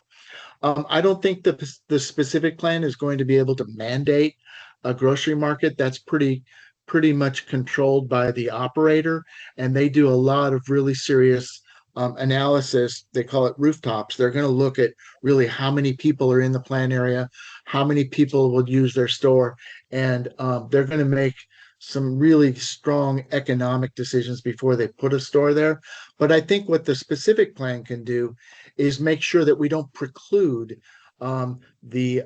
I don't think the specific plan is going to be able to mandate a grocery market. That's pretty much controlled by the operator, and they do a lot of really serious analysis. They call it rooftops. They're going to look at really how many people are in the plan area, how many people will use their store, and they're going to make some really strong economic decisions before they put a store there. But I think what the specific plan can do is make sure that we don't preclude the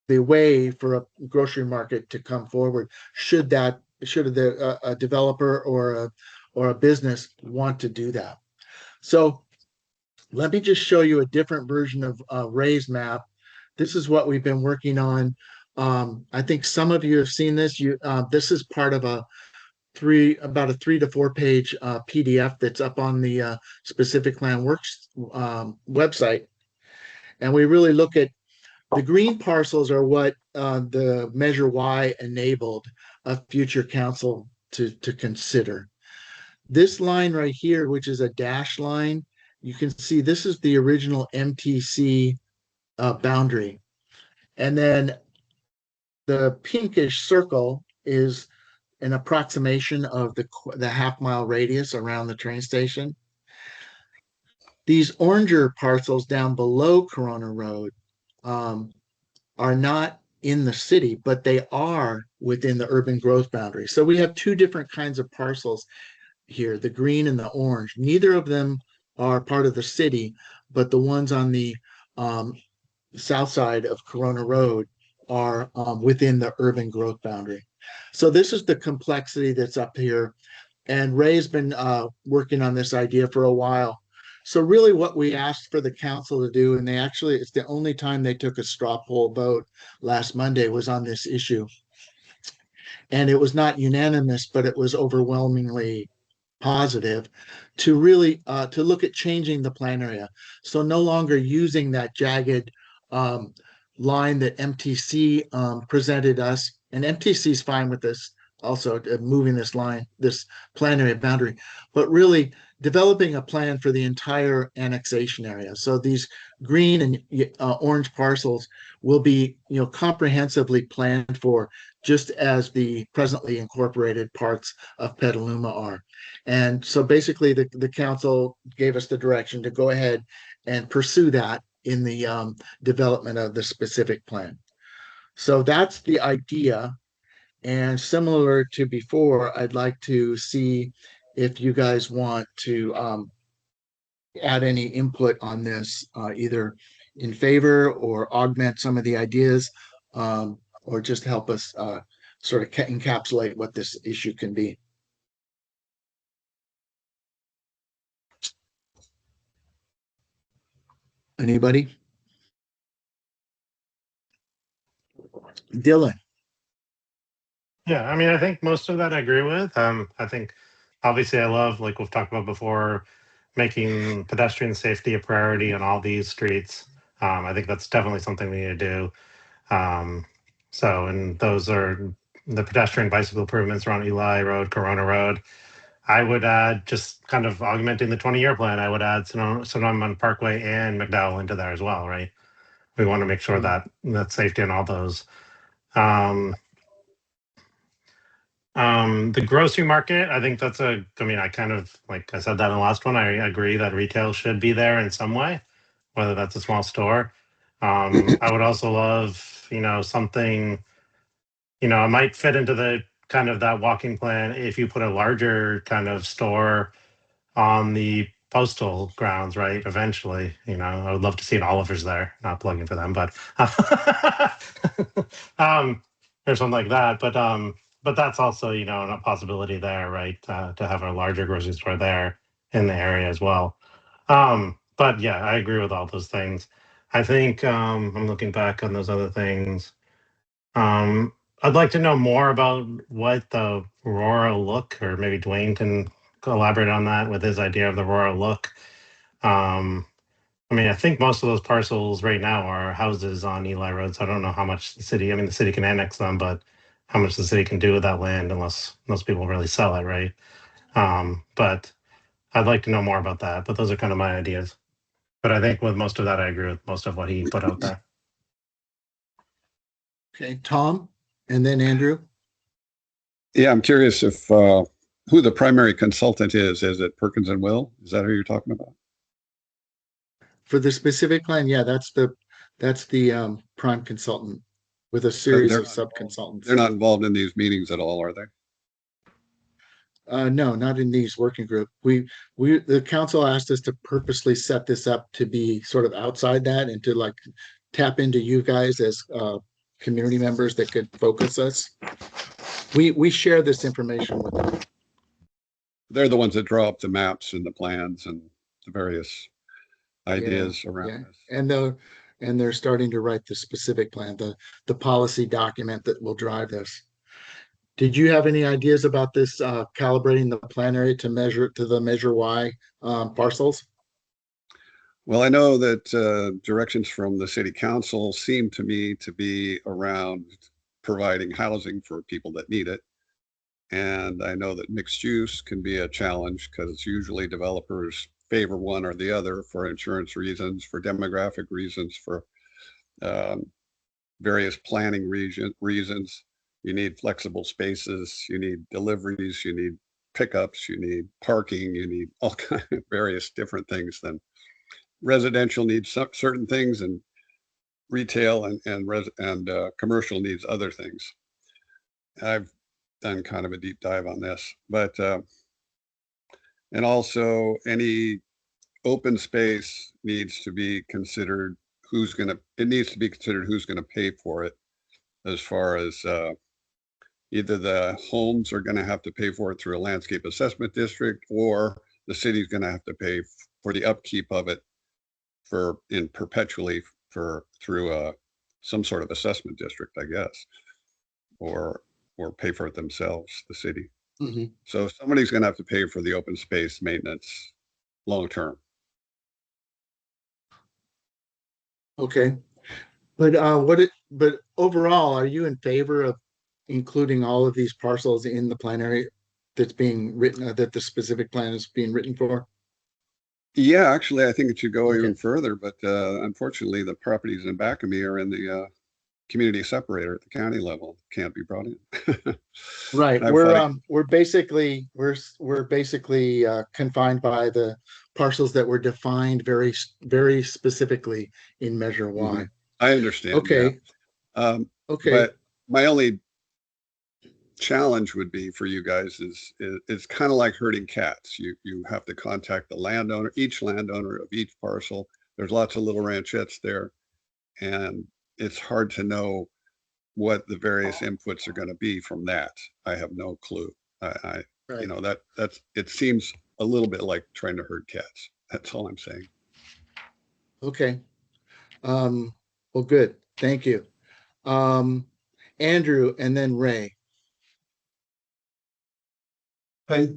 way for a grocery market to come forward should a developer or a business want to do that. So let me just show you a different version of Ray's map. This is what we've been working on. I think some of you have seen this. This is part of about a 3 to 4 page PDF that's up on the Specific Plan Works website. And we really look at the green parcels are what the Measure Y enabled a future council to consider. This line right here, which is a dash line, you can see this is the original MTC boundary. And then the pinkish circle is an approximation of the half-mile radius around the train station. These oranger parcels down below Corona Road are not in the city, but they are within the urban growth boundary. So we have two different kinds of parcels here, the green and the orange. Neither of them are part of the city, but the ones on the south side of Corona Road are within the urban growth boundary. So this is the complexity that's up here. And Ray's been working on this idea for a while. So really what we asked for the council to do, and it's the only time they took a straw poll vote last Monday, was on this issue. And it was not unanimous, but it was overwhelmingly positive to really to look at changing the plan area. So no longer using that jagged line that MTC presented us, and MTC is fine with this also, moving this line, this plan area boundary, but really developing a plan for the entire annexation area. So these green and orange parcels will be, comprehensively planned for, just as the presently incorporated parts of Petaluma are. And so basically the council gave us the direction to go ahead and pursue that in the development of the specific plan. So that's the idea. And similar to before, I'd like to see if you guys want to add any input on this, either in favor or augment some of the ideas, or just help us sort of encapsulate what this issue can be. Anybody? Dylan. Yeah, I mean, I think most of that I agree with. I think obviously I love, like we've talked about before, making pedestrian safety a priority on all these streets. I think that's definitely something we need to do. And those are the pedestrian bicycle improvements around Eli Road, Corona Road. I would add, just kind of augmenting the 20-year plan, I would add Sonoma Parkway and McDowell into there as well, right? We want to make sure that that's safety on all those. The grocery market, I think that's I kind of, like I said that in the last one, I agree that retail should be there in some way, whether that's a small store. I would also love, something, it might fit into the kind of that walking plan if you put a larger kind of store on the postal grounds, right? Eventually, I would love to see an Oliver's there, not plugging for them, but or something like that. But that's also, a possibility there, right? To have a larger grocery store there in the area as well. But yeah, I agree with all those things. I think I'm looking back on those other things. I'd like to know more about what the rural look, or maybe Dwayne can elaborate on that with his idea of the rural look. I think most of those parcels right now are houses on Eli Road, so I don't know how much the city can annex them, but how much the city can do with that land unless most people really sell it, right? But I'd like to know more about that, but those are kind of my ideas. But I think with most of that, I agree with most of what he put out there. Okay, Tom, and then Andrew. Yeah, I'm curious if who the primary consultant is. Is it Perkins and Will? Is that who you're talking about? For the specific plan, yeah, that's the prime consultant with a series They're of not sub-consultants. They're not involved in these meetings at all, are they? No, not in these working group. The council asked us to purposely set this up to be sort of outside that and to like tap into you guys as community members that could focus us. We share this information with them. They're the ones that draw up the maps and the plans and the various ideas around Yeah, this. and they're starting to write the specific plan, the policy document that will drive this. Did you have any ideas about this calibrating the plan area to measure to the Measure Y parcels? Well, I know that directions from the city council seem to me to be around providing housing for people that need it. And I know that mixed use can be a challenge because usually developers favor one or the other for insurance reasons, for demographic reasons, for various planning reasons. You need flexible spaces, you need deliveries, you need pickups, you need parking, you need all kinds of various different things. Then residential needs certain things, and retail and commercial needs other things. I've done kind of a deep dive on this, but and also any open space needs to be considered it needs to be considered who's going to pay for it, as far as either the homes are going to have to pay for it through a landscape assessment district, or the city's going to have to pay for the upkeep of it perpetually through some sort of assessment district, I guess, or pay for it themselves, the city. Mm-hmm. So somebody's going to have to pay for the open space maintenance long term. Okay, but but overall, are you in favor of including all of these parcels in the plan area that's being written, that the specific plan is being written for? Yeah, actually, I think it should go even further, but unfortunately, the properties in back of me are in the community separator at the county level. Can't be brought in. Right. We're basically confined by the parcels that were defined very, very specifically in Measure Y. Mm-hmm. I understand. Okay. Yeah. Okay. But my only challenge would be for you guys is it's kind of like herding cats. You have to contact the landowner, each landowner of each parcel. There's lots of little ranchettes there, and it's hard to know what the various inputs are going to be from that. I have no clue. Right. You know, that's it seems a little bit like trying to herd cats. That's all I'm saying. Okay. Well, good. Thank you. Andrew and then Ray.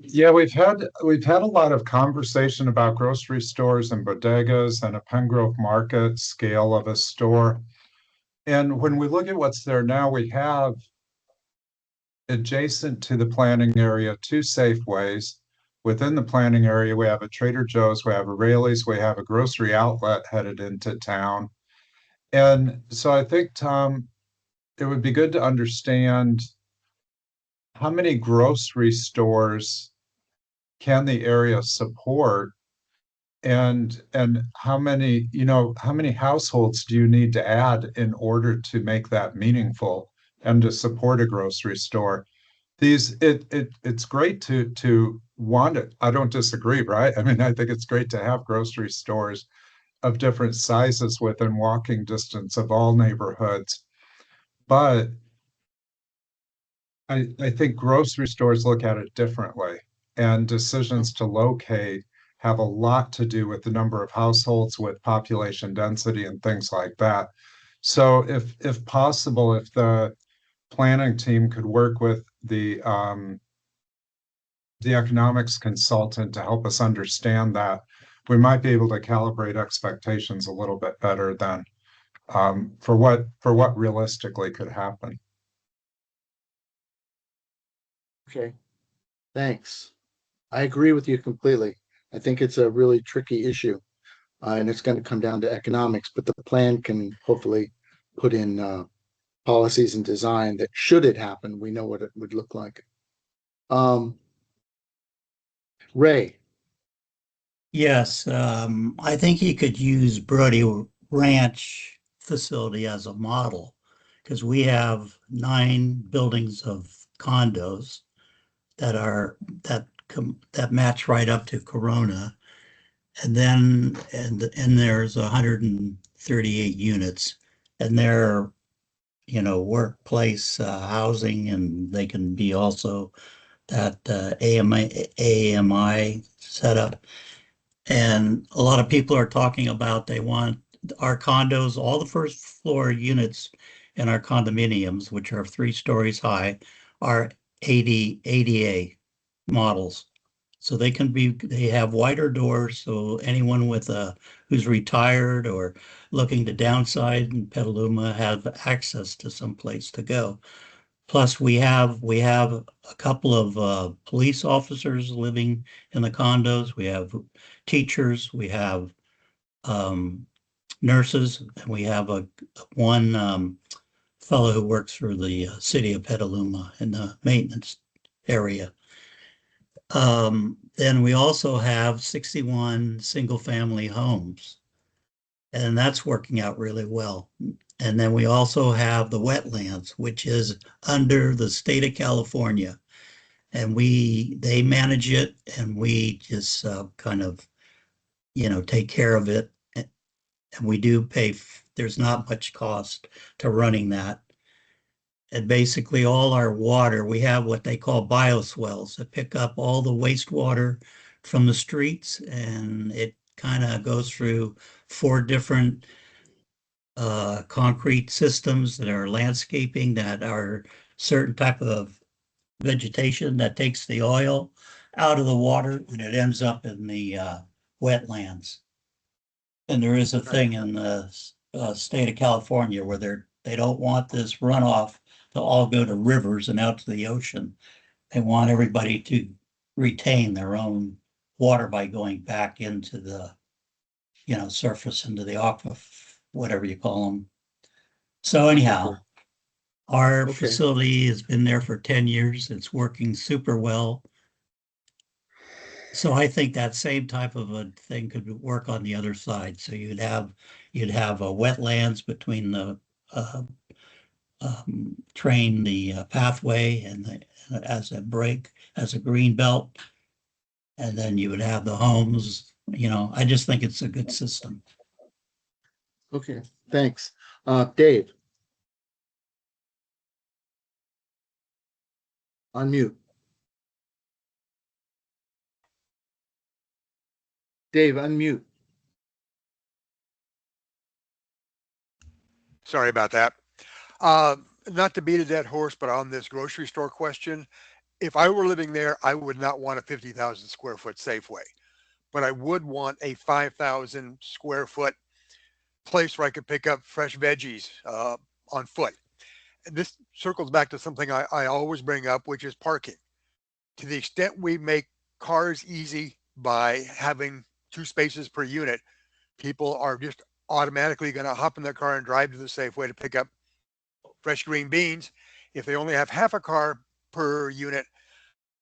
Yeah, we've had a lot of conversation about grocery stores and bodegas and a Pengrove Market scale of a store. And when we look at what's there now, we have adjacent to the planning area 2 Safeways. Within the planning area, we have a Trader Joe's, we have a Raley's, we have a grocery outlet headed into town. And so I think, Tom, it would be good to understand how many grocery stores can the area support, and how many households do you need to add in order to make that meaningful and to support a grocery store? It's great to want it. I don't disagree, right? I mean, I think it's great to have grocery stores of different sizes within walking distance of all neighborhoods. But I think grocery stores look at it differently, and decisions to locate have a lot to do with the number of households, with population density and things like that. So if possible, if the planning team could work with the economics consultant to help us understand that, we might be able to calibrate expectations a little bit better than for what realistically could happen. Okay, thanks. I agree with you completely. I think it's a really tricky issue, and it's going to come down to economics, but the plan can hopefully put in policies and design that, should it happen, we know what it would look like. Ray. Yes, I think you could use Brody Ranch facility as a model, because we have 9 buildings of condos that match right up to Corona. And then, and there's 138 units, and they're, workplace housing, and they can be also that AMI setup. And a lot of people are talking about they want our condos, all the first floor units in our condominiums, which are 3 stories high, are ADA models. So they have wider doors, so anyone who's retired or looking to downsize in Petaluma have access to some place to go. Plus, we have a couple of police officers living in the condos. We have teachers. We have nurses, and we have one fellow who works for the city of Petaluma in the maintenance area. Then we also have 61 single-family homes, and that's working out really well. And then we also have the wetlands, which is under the state of California, and they manage it, and we just kind of, take care of it. And we do pay. There's not much cost to running that. And basically all our water, we have what they call bioswales that pick up all the wastewater from the streets, and it kind of goes through 4 different concrete systems that are landscaping, that are certain type of vegetation that takes the oil out of the water, and it ends up in the wetlands. And there is a thing in the state of California where they don't want this runoff to all go to rivers and out to the ocean. They want everybody to retain their own water by going back into the, surface, into the aquifer, whatever you call them. So anyhow, our facility has been there for 10 years. It's working super well. So I think that same type of a thing could work on the other side. So you'd have a wetlands between the train, the pathway, and as a green belt, and then you would have the homes. I just think it's a good system. Okay, thanks. Dave. Unmute. Dave, unmute. Sorry about that. Not to beat a dead horse, but on this grocery store question, if I were living there, I would not want a 50,000 square foot Safeway, but I would want a 5,000 square foot place where I could pick up fresh veggies on foot. And this circles back to something I always bring up, which is parking. To the extent we make cars easy by having 2 spaces per unit, people are just automatically going to hop in their car and drive to the Safeway to pick up fresh green beans. If they only have half a car per unit,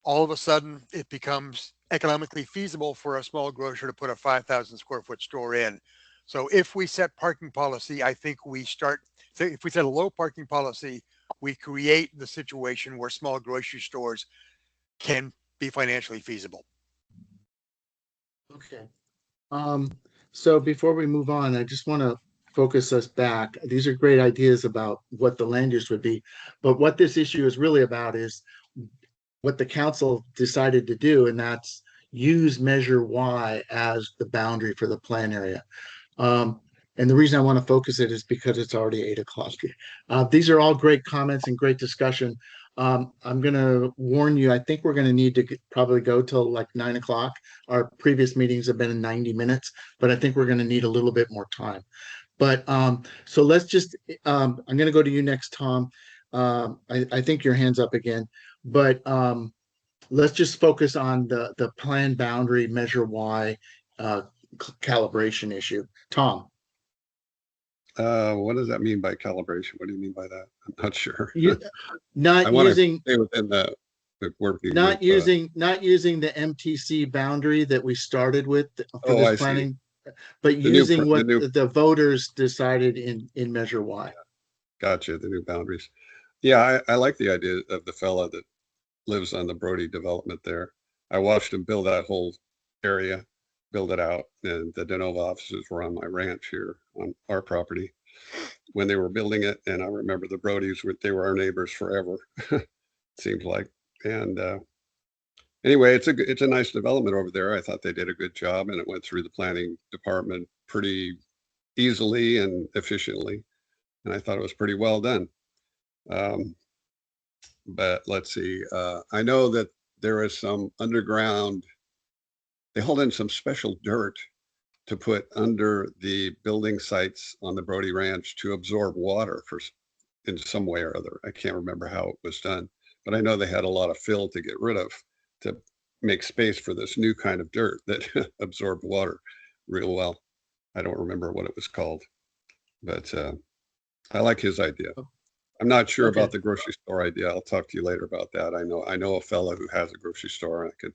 all of a sudden it becomes economically feasible for a small grocer to put a 5,000 square foot store in. So if we set parking policy, I think if we set a low parking policy, we create the situation where small grocery stores can be financially feasible. Okay. So before we move on, I just want to focus us back. These are great ideas about what the land use would be, but what this issue is really about is what the council decided to do, and that's use Measure Y as the boundary for the plan area. And the reason I want to focus it is because it's already 8 o'clock. These are all great comments and great discussion. I'm going to warn you, I think we're going to need to probably go till like 9 o'clock. Our previous meetings have been in 90 minutes, but I think we're going to need a little bit more time. But so let's just, I'm going to go to you next, Tom. I think your hand's up again, but let's just focus on the plan boundary Measure Y calibration issue. Tom. What does that mean by calibration? What do you mean by that? I'm not sure. Not using stay within the working. Not using the MTC boundary that we started with for this planning, but using what the voters decided in Measure Y. Gotcha, the new boundaries. Yeah, I like the idea of the fella that lives on the Brody development there. I watched him build that whole area, build it out, and the de novo offices were on my ranch here on our property when they were building it. And I remember the Brodies, they were our neighbors forever, seems like. And anyway, it's a nice development over there. I thought they did a good job, and it went through the planning department pretty easily and efficiently. And I thought it was pretty well done. But let's see, I know that there is some underground, they hauled in some special dirt to put under the building sites on the Brody Ranch to absorb water in some way or other. I can't remember how it was done, but I know they had a lot of fill to get rid of to make space for this new kind of dirt that absorbed water real well. I don't remember what it was called, but I like his idea. I'm not sure about the grocery store idea. I'll talk to you later about that. I know a fellow who has a grocery store, and I could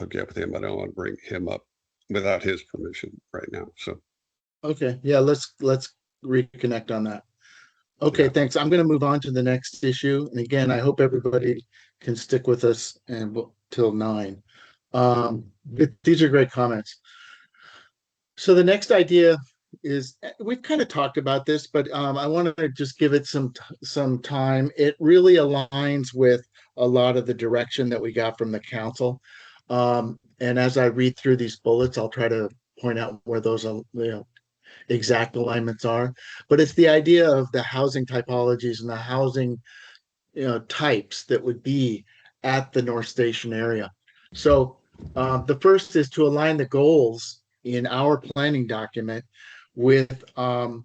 hook you up with him. I don't want to bring him up without his permission right now. So Okay, yeah, let's reconnect on that. Okay, thanks. I'm going to move on to the next issue. And again, I hope everybody can stick with us and till 9. These are great comments. So the next idea is, we've kind of talked about this, but I want to just give it some time. It really aligns with a lot of the direction that we got from the council. And as I read through these bullets, I'll try to point out where those exact alignments are. But it's the idea of the housing typologies and the housing types that would be at the North Station area. So the first is to align the goals in our planning document with the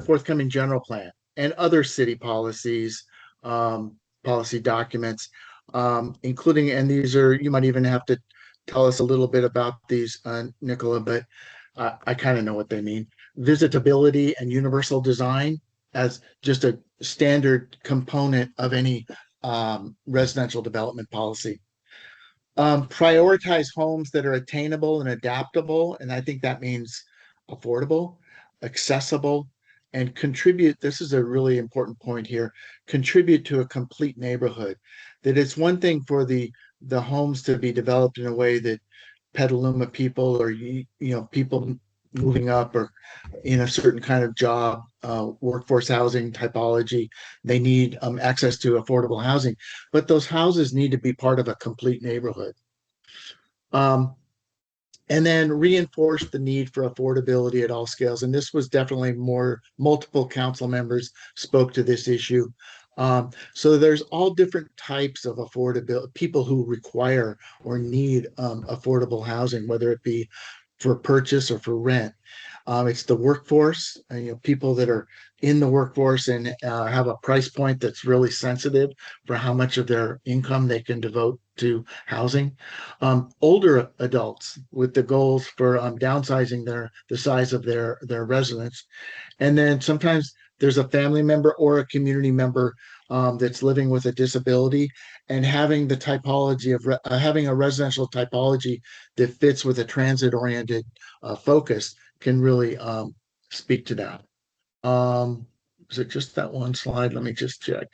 forthcoming general plan and other city policies, policy documents, including, and these are, you might even have to tell us a little bit about these, Nicola, but I kind of know what they mean. Visitability and universal design as just a standard component of any residential development policy. Prioritize homes that are attainable and adaptable, and I think that means affordable, accessible, and contribute. This is a really important point here. Contribute to a complete neighborhood. That it's one thing for the homes to be developed in a way that Petaluma people or people moving up or in a certain kind of job, workforce housing typology, they need access to affordable housing, but those houses need to be part of a complete neighborhood. And then reinforce the need for affordability at all scales. And this was definitely multiple council members spoke to this issue. So there's all different types of affordability, people who require or need affordable housing, whether it be for purchase or for rent. It's the workforce, people that are in the workforce and have a price point that's really sensitive for how much of their income they can devote to housing. Older adults with the goals for downsizing the size of their residence. And then sometimes there's a family member or a community member that's living with a disability, and having the typology of having a residential typology that fits with a transit-oriented focus can really speak to that. Is it just that one slide? Let me just check.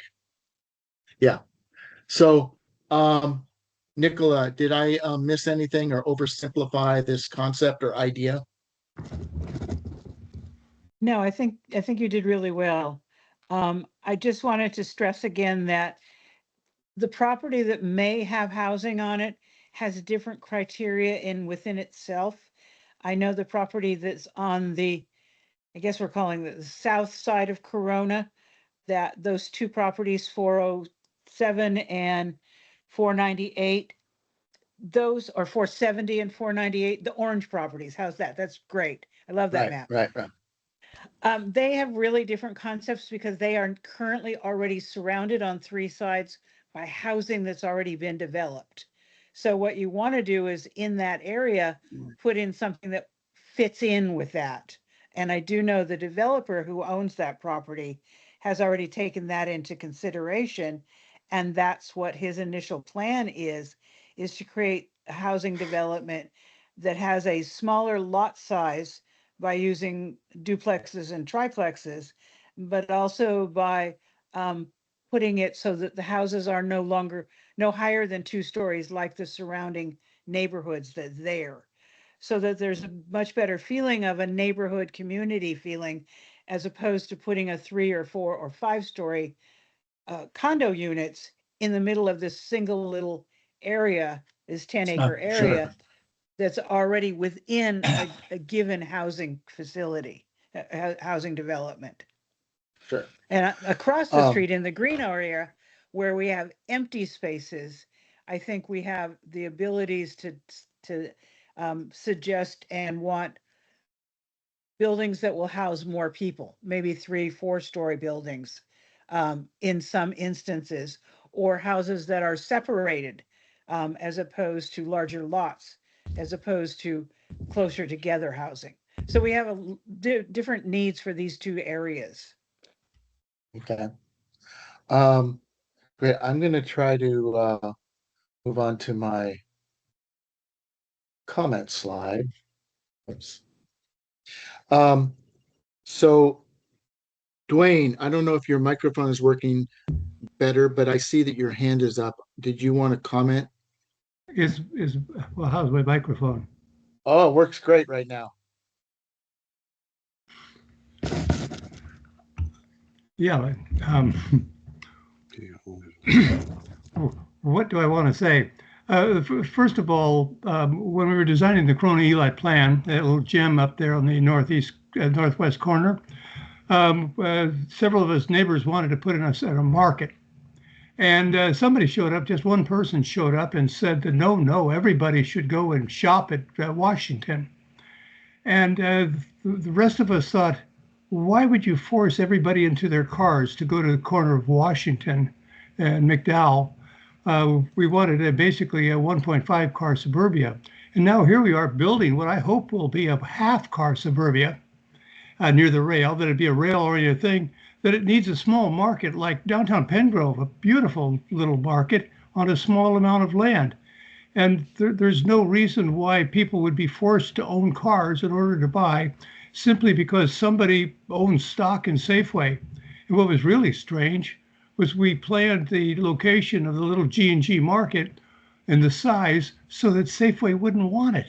Yeah. So, Nicola, did I miss anything or oversimplify this concept or idea? No, I think you did really well. I just wanted to stress again that the property that may have housing on it has different criteria within itself. I know the property that's on I guess we're calling the south side of Corona, that those two properties, 407 and 498, those are 470 and 498, the orange properties. How's that? That's great. I love that map. Right. They have really different concepts because they are currently already surrounded on 3 sides by housing that's already been developed. So what you want to do is in that area, put in something that fits in with that. And I do know the developer who owns that property has already taken that into consideration. And that's what his initial plan is to create a housing development that has a smaller lot size, by using duplexes and triplexes, but also by putting it so that the houses are no higher than 2 stories like the surrounding neighborhoods that's there. So that there's a much better feeling of a neighborhood community feeling, as opposed to putting a 3 or 4 or 5 story condo units in the middle of this single little area, this 10-acre area that's already within a given housing facility, housing development. Sure. And across the street in the green area where we have empty spaces, I think we have the abilities to suggest and want buildings that will house more people, maybe 3-4 story buildings in some instances, or houses that are separated as opposed to larger lots, as opposed to closer together housing. So we have different needs for these 2 areas. Okay. Great. I'm going to try to move on to my comment slide. Oops. So Dwayne, I don't know if your microphone is working better, but I see that your hand is up. Did you want to comment? Well, how's my microphone? Oh, it works great right now. Yeah. What do I want to say? First of all, when we were designing the Corona Eli plan, that little gem up there on the northwest corner, several of us neighbors wanted to put in at a market. And somebody showed up, just one person showed up and said that no, everybody should go and shop at Washington. And the rest of us thought, why would you force everybody into their cars to go to the corner of Washington and McDowell? We wanted basically a 1.5 car suburbia. And now here we are building what I hope will be a half car suburbia near the rail, that it'd be a rail-oriented thing, that it needs a small market like downtown Pengrove, a beautiful little market on a small amount of land. And there's no reason why people would be forced to own cars in order to buy, simply because somebody owns stock in Safeway. And what was really strange was we planned the location of the little G&G market and the size so that Safeway wouldn't want it.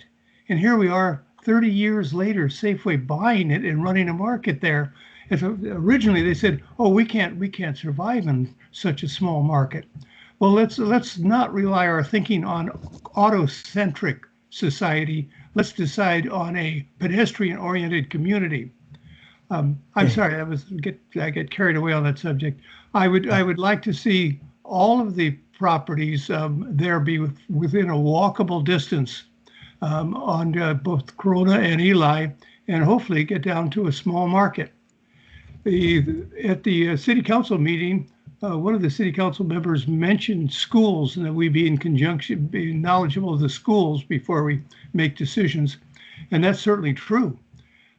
And here we are 30 years later, Safeway buying it and running a market there. And originally they said, oh, we can't survive in such a small market. Well, let's not rely our thinking on auto-centric society. Let's decide on a pedestrian-oriented community. I'm sorry, I get carried away on that subject. I would like to see all of the properties there be within a walkable distance on both Corona and Eli, and hopefully get down to a small market. At the city council meeting, one of the city council members mentioned schools and that we be knowledgeable of the schools before we make decisions. And that's certainly true.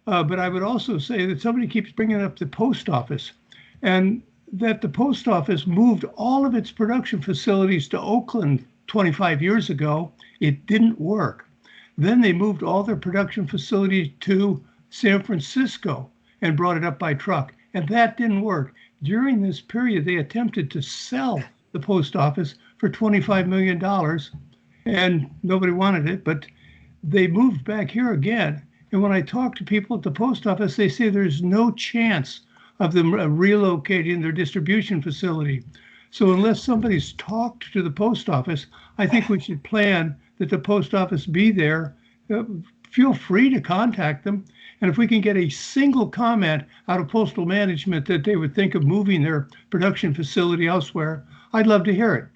But I would also say that somebody keeps bringing up the post office, and that the post office moved all of its production facilities to Oakland 25 years ago. It didn't work. Then they moved all their production facilities to San Francisco and brought it up by truck, and that didn't work. During this period, they attempted to sell the post office for $25 million, and nobody wanted it, but they moved back here again. And when I talk to people at the post office, they say there's no chance of them relocating their distribution facility. So unless somebody's talked to the post office, I think we should plan that the post office be there. Feel free to contact them. And if we can get a single comment out of postal management that they would think of moving their production facility elsewhere, I'd love to hear it.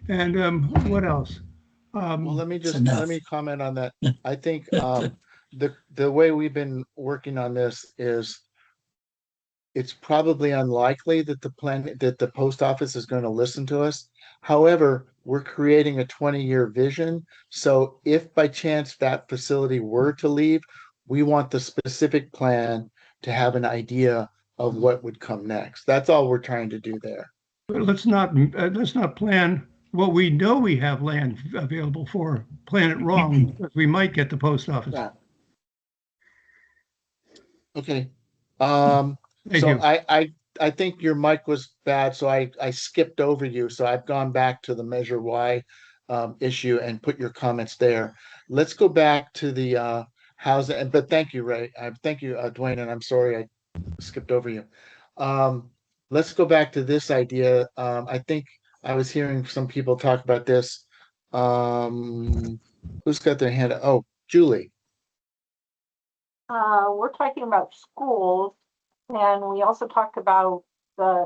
And what else? Well, let me comment on that. I think the way we've been working on this is it's probably unlikely that the post office is going to listen to us. However, we're creating a 20-year vision. So if by chance that facility were to leave, we want the specific plan to have an idea of what would come next. That's all we're trying to do there. But let's not plan what we know we have land available for. Plan it wrong, because we might get the post office. Yeah. Okay. Um, Thank so you. I think your mic was bad, so I skipped over you. So I've gone back to the Measure Y issue and put your comments there. Let's go back to the housing, but thank you, Ray. Thank you, Dwayne, and I'm sorry I skipped over you. Um, let's go back to this idea. I think I was hearing some people talk about this. Who's got their hand? Oh, Julie. We're talking about schools, and we also talked about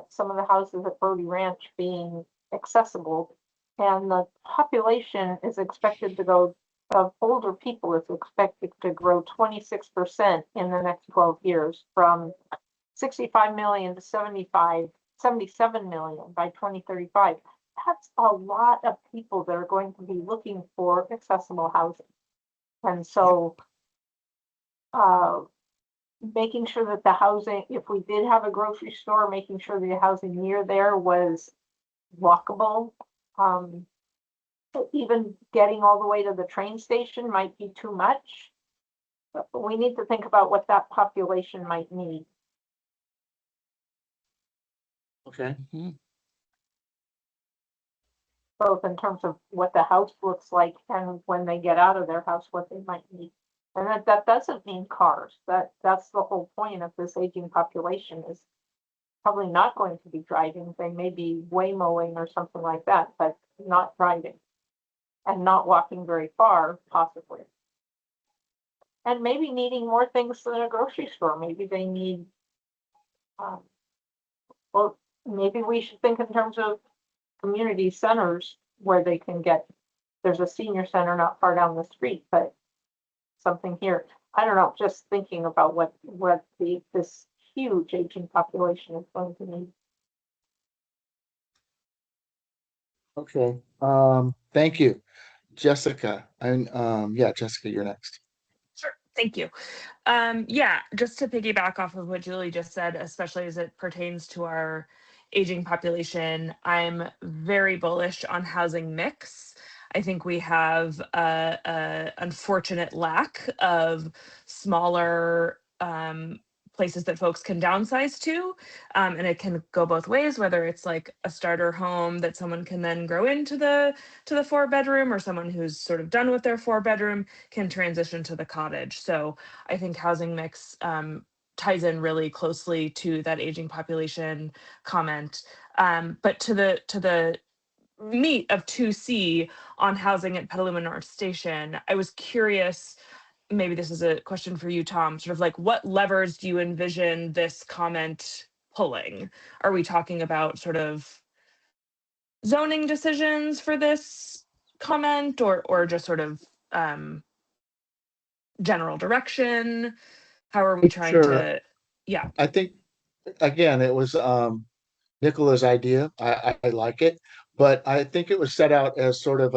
some of the houses at Brody Ranch being accessible. And the population is expected to go, of older people is expected to grow 26% in the next 12 years, from 65 million to 77 million by 2035. That's a lot of people that are going to be looking for accessible housing. And so making sure that the housing, if we did have a grocery store, making sure the housing near there was walkable. Even getting all the way to the train station might be too much. But we need to think about what that population might need. Okay. Both in terms of what the house looks like and when they get out of their house, what they might need. And that doesn't mean cars. That's the whole point of this aging population, is probably not going to be driving. They may be Waymowing or something like that, but not driving and not walking very far, possibly. And maybe needing more things than a grocery store. Maybe they need, well, maybe we should think in terms of community centers where they can get, there's a senior center not far down the street, but something here. I don't know, just thinking about what this huge aging population is going to need. Okay. Thank you, Jessica. And yeah, Jessica, you're next. Sure, thank you. Yeah, just to piggyback off of what Julie just said, especially as it pertains to our aging population, I'm very bullish on housing mix. I think we have a unfortunate lack of smaller places that folks can downsize to, and it can go both ways, whether it's like a starter home that someone can then grow into the 4-bedroom, or someone who's sort of done with their 4-bedroom can transition to the cottage. So I think housing mix ties in really closely to that aging population comment. But to the meat of 2C on housing at Petaluma North Station, I was curious, maybe this is a question for you, Tom, sort of like what levers do you envision this comment pulling? Are we talking about sort of zoning decisions for this comment, or just sort of general direction? How are we trying to, yeah. I think, again, it was Nicola's idea. I like it, but I think it was set out as sort of,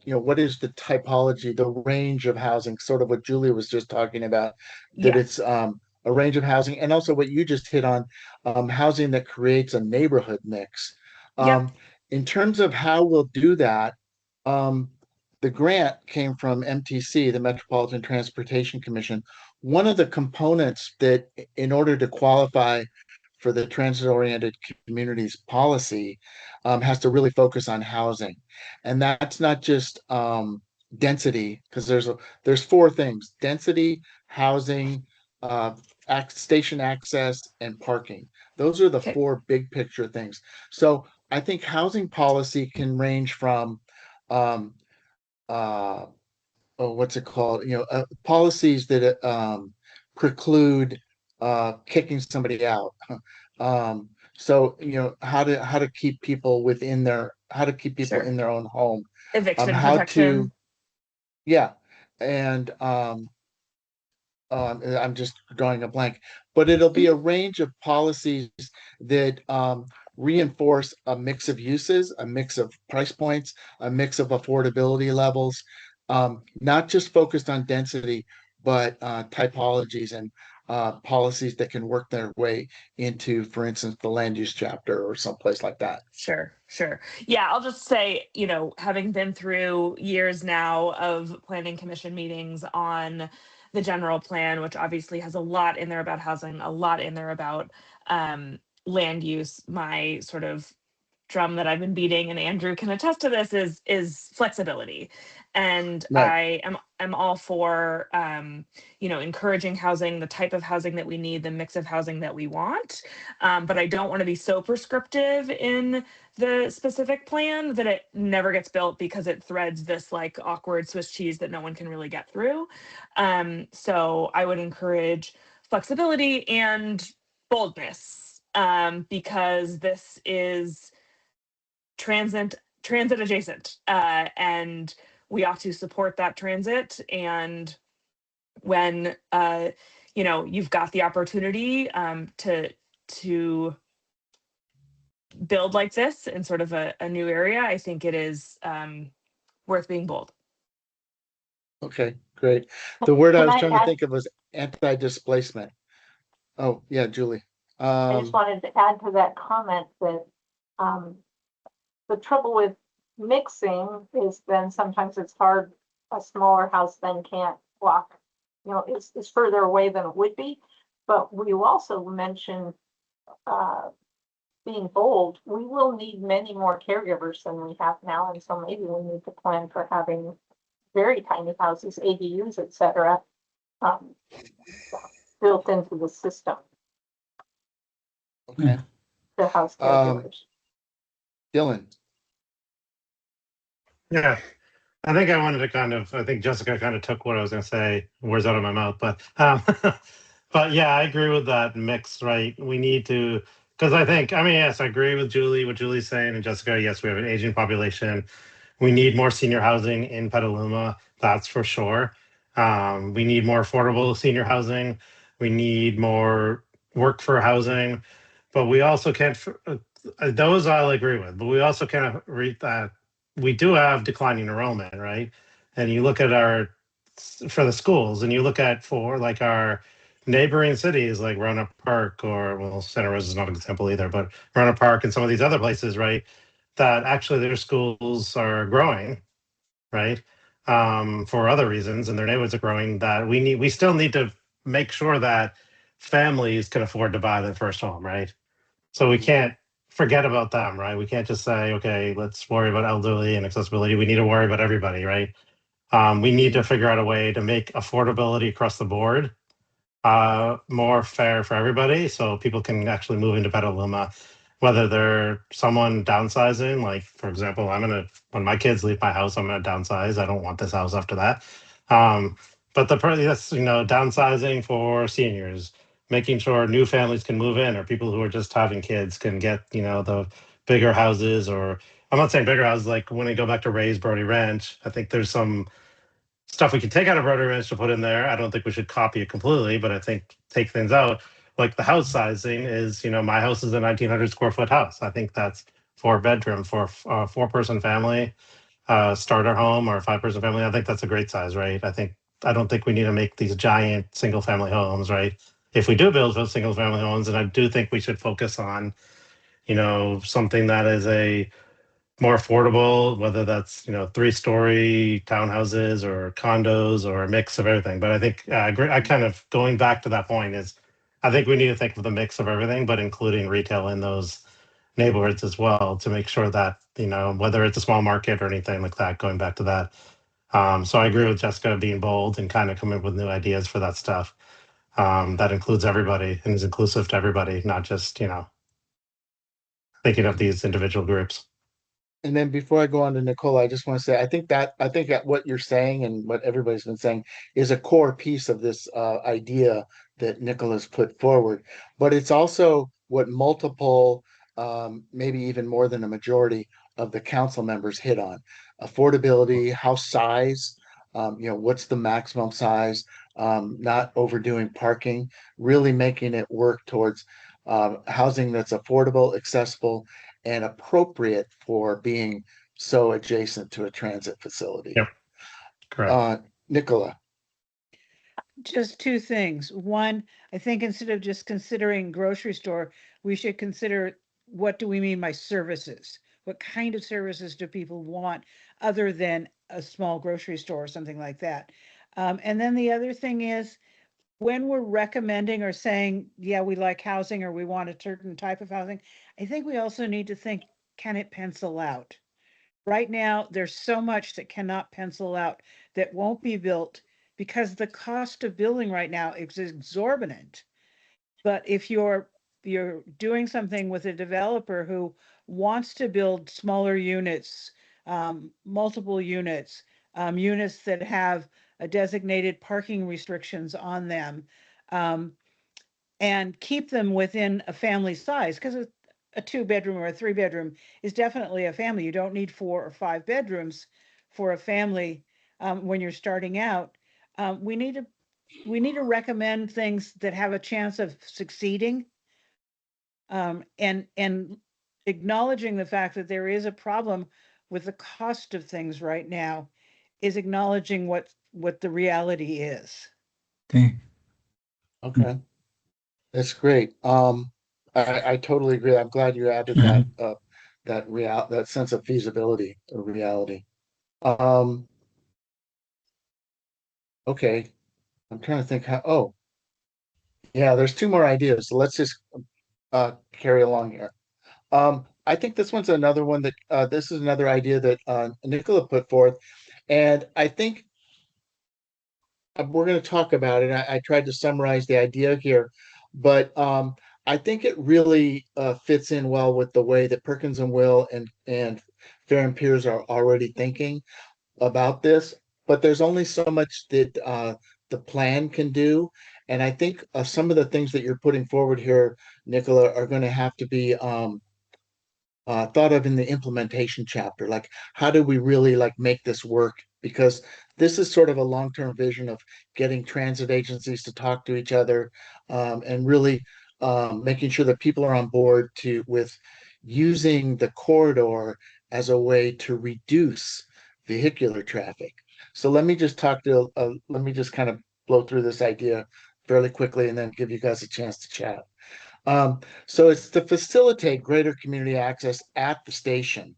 what is the typology, the range of housing, sort of what Julie was just talking about, that it's a range of housing, and also what you just hit on, housing that creates a neighborhood mix. In terms of how we'll do that, the grant came from MTC, the Metropolitan Transportation Commission. One of the components that, in order to qualify for the transit-oriented communities policy, has to really focus on housing. And that's not just density, because there's 4 things: density, housing, station access, and parking. Those are the 4 big picture things. So I think housing policy can range from what's it called? Policies that preclude kicking somebody out. So how to keep people in their own home. Eviction protection. And I'm just drawing a blank, but it'll be a range of policies that reinforce a mix of uses, a mix of price points, a mix of affordability levels, not just focused on density, but typologies and policies that can work their way into, for instance, the land use chapter or someplace like that. Sure. Yeah, I'll just say, having been through years now of planning commission meetings on the general plan, which obviously has a lot in there about housing, a lot in there about land use. My sort of drum that I've been beating, and Andrew can attest to this, is flexibility. And Right. I'm all for encouraging housing, the type of housing that we need, the mix of housing that we want. But I don't want to be so prescriptive in the specific plan that it never gets built because it threads this like awkward Swiss cheese that no one can really get through. So I would encourage flexibility and boldness, because this is transit adjacent, and we ought to support that transit. And when you've got the opportunity to build like this in sort of a new area, I think it is worth being bold. Okay, great. The word I Can was I trying to add- think of was anti-displacement. Oh, yeah, Julie. I just wanted to add to that comment that the trouble with mixing is then sometimes it's hard. A smaller house then can't walk, is further away than it would be. But we also mentioned being bold. We will need many more caregivers than we have now, and so maybe we need to plan for having very tiny houses, ADUs, etc., built into the system Okay. to house caregivers. Dylan. Yeah, I think I think Jessica kind of took what I was going to say, words out of my mouth, but but yeah, I agree with that mix, right? We need to, because yes, I agree with Julie, what Julie's saying, and Jessica, yes, we have an aging population. We need more senior housing in Petaluma, that's for sure. We need more affordable senior housing. We need more work for housing, but we also can't, those I'll agree with, but we also can't read that we do have declining enrollment, right? And you look at for the schools, and you look at for like our neighboring cities like Roanoke Park, or well, Santa Rosa is not an example either, but Roanoke Park and some of these other places, right? That actually their schools are growing, right? For other reasons, and their neighborhoods are growing. That we still need to make sure that families can afford to buy their first home, right? So we can't forget about them, right? We can't just say, okay, let's worry about elderly and accessibility. We need to worry about everybody, right? We need to figure out a way to make affordability across the board more fair for everybody, so people can actually move into Petaluma, whether they're someone downsizing. Like, for example, when my kids leave my house, I'm gonna downsize. I don't want this house after that. But that's downsizing for seniors, making sure new families can move in, or people who are just having kids can get the bigger houses. Or I'm not saying bigger houses, like when I go back to Ray's Brody Ranch, I think there's some stuff we can take out of Brody Ranch to put in there. I don't think we should copy it completely, but I think take things out. Like the house sizing is, my house is a 1,900 square foot house. I think that's 4-bedroom for a 4-person family, starter home, or a 5-person family. I think that's a great size, right? I don't think we need to make these giant single family homes, right? If we do build those single family homes, and I do think we should focus on, something that is a more affordable, whether that's 3-story townhouses or condos or a mix of everything. But I think I kind of going back to that point is I think we need to think of the mix of everything, but including retail in those neighborhoods as well, to make sure that whether it's a small market or anything like that. Going back to that, so I agree with Jessica being bold and kind of coming up with new ideas for that stuff. That includes everybody and is inclusive to everybody, not just thinking of these individual groups. And then before I go on to Nicola, I just want to say, I think that what you're saying and what everybody's been saying is a core piece of this idea that Nicola's put forward. But it's also what multiple, maybe even more than a majority of the council members hit on: affordability, house size, what's the maximum size, not overdoing parking, really making it work towards housing that's affordable, accessible, and appropriate for being so adjacent to a transit facility. Yep, correct. Nicola. Just two things. One, I think instead of just considering grocery store, we should consider what do we mean by services? What kind of services do people want other than a small grocery store or something like that? And then the other thing is, when we're recommending or saying, yeah, we like housing or we want a certain type of housing, I think we also need to think, can it pencil out? Right now, there's so much that cannot pencil out that won't be built because the cost of building right now is exorbitant. But if you're doing something with a developer who wants to build smaller units, multiple units, units that have a designated parking restrictions on them, and keep them within a family size, because a 2-bedroom or a 3-bedroom is definitely a family. You don't need 4 or 5 bedrooms for a family when you're starting out. We need to recommend things that have a chance of succeeding, and acknowledging the fact that there is a problem with the cost of things right now is acknowledging what the reality is. Okay. Okay, that's great. I totally agree. I'm glad you added that sense of feasibility or reality. Okay, I'm trying to think how. Oh, yeah, there's 2 more ideas. So let's just carry along here. I think this one's another one that this is another idea that Nicola put forth, and I think we're going to talk about it. I tried to summarize the idea here, but I think it really fits in well with the way that Perkins and Will and Fair and Peers are already thinking about this. But there's only so much that the plan can do, and I think some of the things that you're putting forward here, Nicola, are going to have to be thought of in the implementation chapter. Like, how do we really like make this work? Because this is sort of a long-term vision of getting transit agencies to talk to each other, and really making sure that people are on board with using the corridor as a way to reduce vehicular traffic. So let me just let me just kind of blow through this idea fairly quickly and then give you guys a chance to chat. So it's to facilitate greater community access at the station,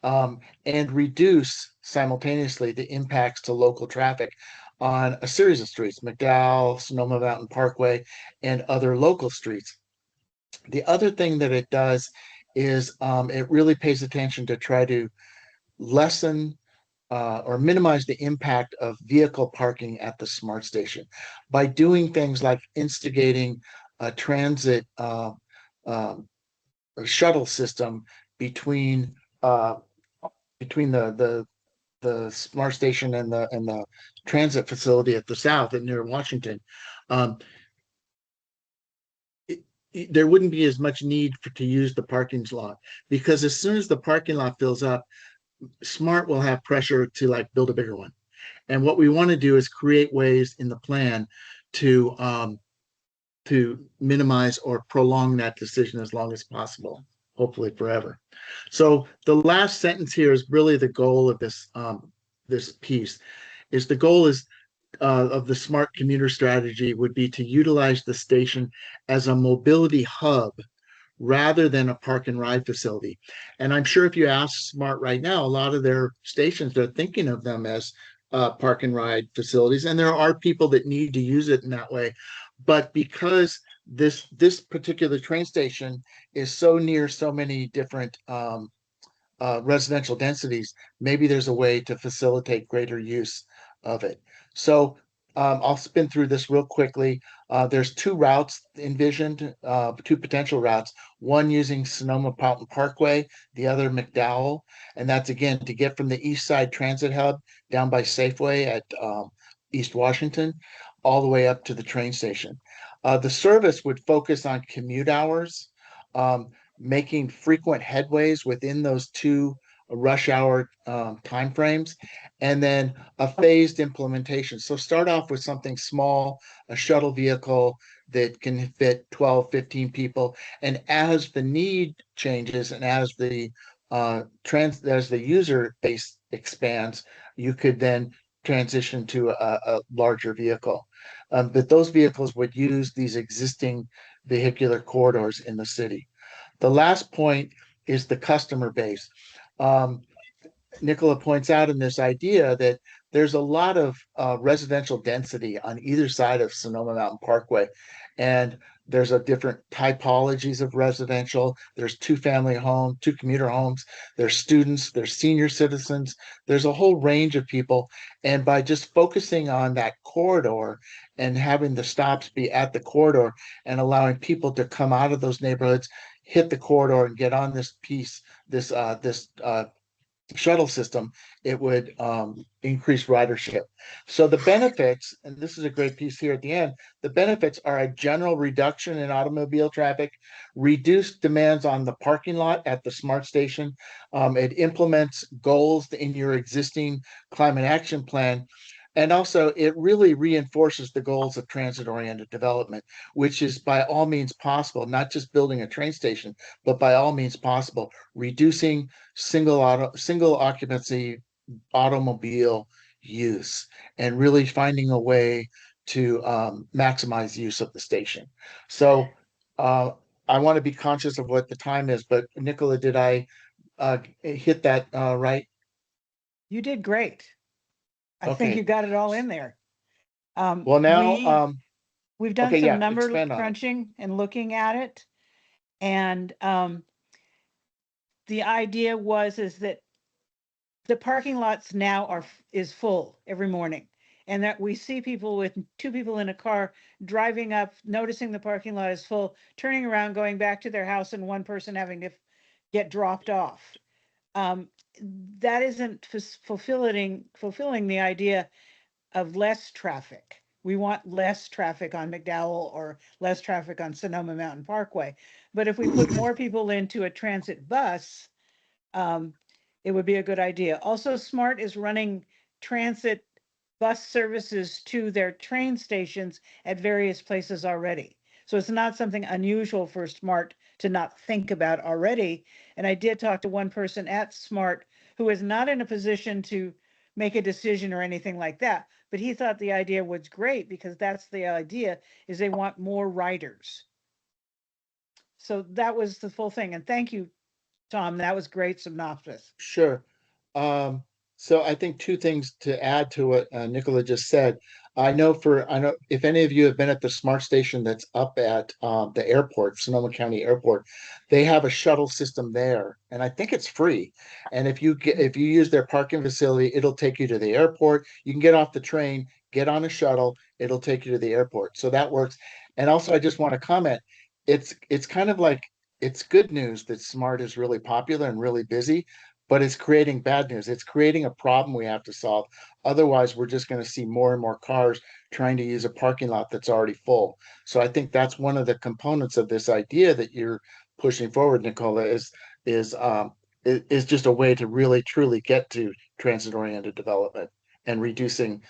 and reduce simultaneously the impacts to local traffic on a series of streets, McDowell, Sonoma Mountain Parkway, and other local streets. The other thing that it does is it really pays attention to try to lessen or minimize the impact of vehicle parking at the smart station by doing things like instigating a transit a shuttle system between the smart station and the transit facility at the south and near Washington. There wouldn't be as much need to use the parking lot, because as soon as the parking lot fills up, SMART will have pressure to like build a bigger one. And what we want to do is create ways in the plan to minimize or prolong that decision as long as possible, hopefully forever. So the last sentence here is really the goal of this this piece. Is the goal is of the smart commuter strategy would be to utilize the station as a mobility hub rather than a park and ride facility. And I'm sure if you ask SMART right now, a lot of their stations, they're thinking of them as park and ride facilities. And there are people that need to use it in that way. But because this particular train station is so near so many different residential densities, maybe there's a way to facilitate greater use of it. So I'll spin through this real quickly. There's 2 routes envisioned, 2 potential routes, one using Sonoma Mountain Parkway, the other McDowell. And that's, again, to get from the East Side Transit Hub down by Safeway at East Washington, all the way up to the train station. The service would focus on commute hours, making frequent headways within those 2 rush hour timeframes, and then a phased implementation. So start off with something small, a shuttle vehicle that can fit 12, 15 people. And as the need changes and as the user base expands, you could then transition to a larger vehicle. But those vehicles would use these existing vehicular corridors in the city. The last point is the customer base. Nicola points out in this idea that there's a lot of residential density on either side of Sonoma Mountain Parkway. And there's a different typologies of residential. There's two-family home, two commuter homes. There's students, there's senior citizens. There's a whole range of people. And by just focusing on that corridor and having the stops be at the corridor and allowing people to come out of those neighborhoods, hit the corridor and get on this piece, this shuttle system, it would increase ridership. So the benefits, and this is a great piece here at the end, the benefits are a general reduction in automobile traffic, reduced demands on the parking lot at the SMART station. It implements goals in your existing climate action plan. And also, it really reinforces the goals of transit-oriented development, which is by all means possible, not just building a train station, but by all means possible, reducing single occupancy automobile use and really finding a way to maximize use of the station. So I want to be conscious of what the time is, but Nicola, did I hit that right? You did great. I think you got it all in there. Well, now, we've done okay, some yeah, number expand on it. crunching and looking at it. And the idea is that the parking lots now is full every morning. And that we see people with two people in a car driving up, noticing the parking lot is full, turning around, going back to their house, and one person having to get dropped off. That isn't fulfilling the idea of less traffic. We want less traffic on McDowell or less traffic on Sonoma Mountain Parkway. But if we put more people into a transit bus, it would be a good idea. Also, SMART is running transit bus services to their train stations at various places already. So it's not something unusual for SMART to not think about already. And I did talk to one person at SMART who is not in a position to make a decision or anything like that, but he thought the idea was great because that's the idea, is they want more riders. So that was the full thing. And thank you, Tom. That was great synopsis. Sure. So I think two things to add to what Nicola just said. I know if any of you have been at the SMART station that's up at the airport, Sonoma County Airport, they have a shuttle system there, and I think it's free. And if you use their parking facility, it'll take you to the airport. You can get off the train, get on a shuttle, it'll take you to the airport. So that works. And also, I just want to comment, it's kind of like, it's good news that SMART is really popular and really busy, but it's creating bad news. It's creating a problem we have to solve. Otherwise, we're just going to see more and more cars trying to use a parking lot that's already full. So I think that's one of the components of this idea that you're pushing forward, Nicola, is just a way to really truly get to transit-oriented development and reducing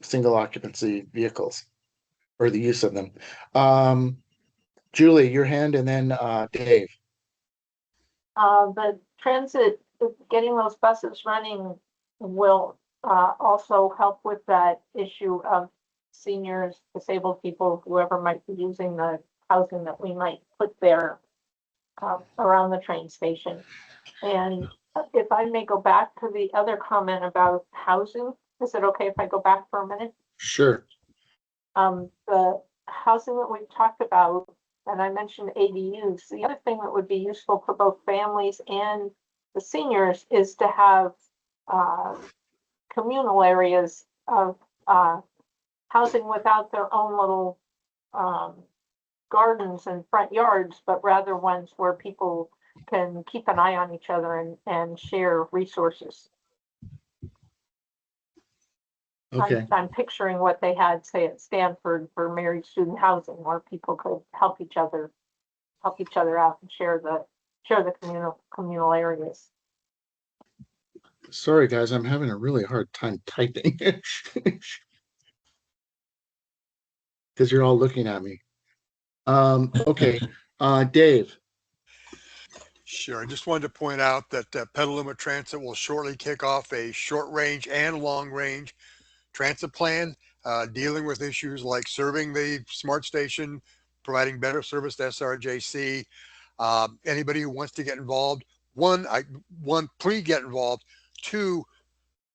single occupancy vehicles or the use of them. Julie, your hand, and then Dave. The transit, getting those buses running will also help with that issue of seniors, disabled people, whoever might be using the housing that we might put there around the train station. And if I may go back to the other comment about housing, is it okay if I go back for a minute? Sure. The housing that we've talked about, and I mentioned ADUs, the other thing that would be useful for both families and the seniors is to have communal areas of housing without their own little gardens and front yards, but rather ones where people can keep an eye on each other and share resources. Okay. I'm picturing what they had, say, at Stanford for married student housing, where people could help each other out and share the communal areas. Sorry, guys, I'm having a really hard time typing because you're all looking at me. Okay, Dave. Sure. I just wanted to point out that Petaluma Transit will shortly kick off a short-range and long-range transit plan dealing with issues like serving the SMART station, providing better service to SRJC. Anybody who wants to get involved, one, please get involved. Two,